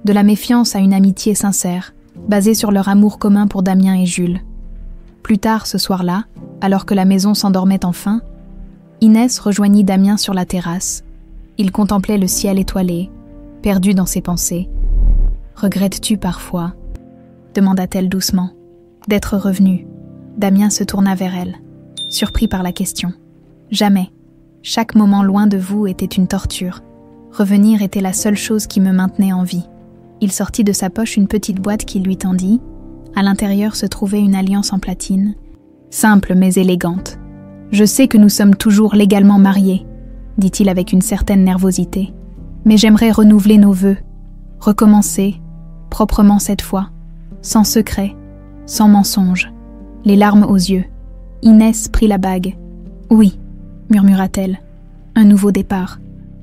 de la méfiance à une amitié sincère, basée sur leur amour commun pour Damien et Jules. Plus tard ce soir-là, alors que la maison s'endormait enfin, Inès rejoignit Damien sur la terrasse. Il contemplait le ciel étoilé, perdu dans ses pensées. « Regrettes-tu parfois ?» demanda-t-elle doucement. « D'être revenu ?» Damien se tourna vers elle, surpris par la question. « Jamais. Chaque moment loin de vous était une torture. Revenir était la seule chose qui me maintenait en vie. » Il sortit de sa poche une petite boîte qu'il lui tendit. À l'intérieur se trouvait une alliance en platine, simple mais élégante. « Je sais que nous sommes toujours légalement mariés, » dit-il avec une certaine nervosité. « Mais j'aimerais renouveler nos vœux, recommencer, proprement cette fois, sans secret, sans mensonge. » Les larmes aux yeux, Inès prit la bague. « Oui, » murmura-t-elle, « un nouveau départ. »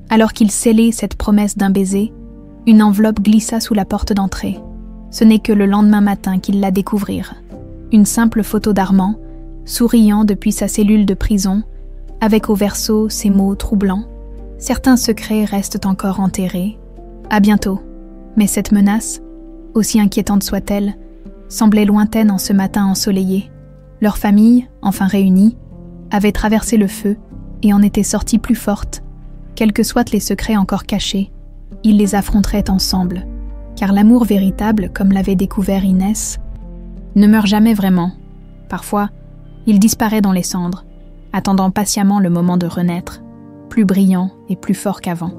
Alors qu'il scellait cette promesse d'un baiser, une enveloppe glissa sous la porte d'entrée. Ce n'est que le lendemain matin qu'ils la découvrirent. Une simple photo d'Armand, souriant depuis sa cellule de prison, avec au verso ces mots troublants. Certains secrets restent encore enterrés. À bientôt. Mais cette menace, aussi inquiétante soit-elle, semblait lointaine en ce matin ensoleillé. Leur famille, enfin réunie, avait traversé le feu et en était sortie plus forte. Quels que soient les secrets encore cachés, ils les affronteraient ensemble. Car l'amour véritable, comme l'avait découvert Inès, ne meurt jamais vraiment. Parfois, il disparaît dans les cendres, attendant patiemment le moment de renaître, plus brillant et plus fort qu'avant.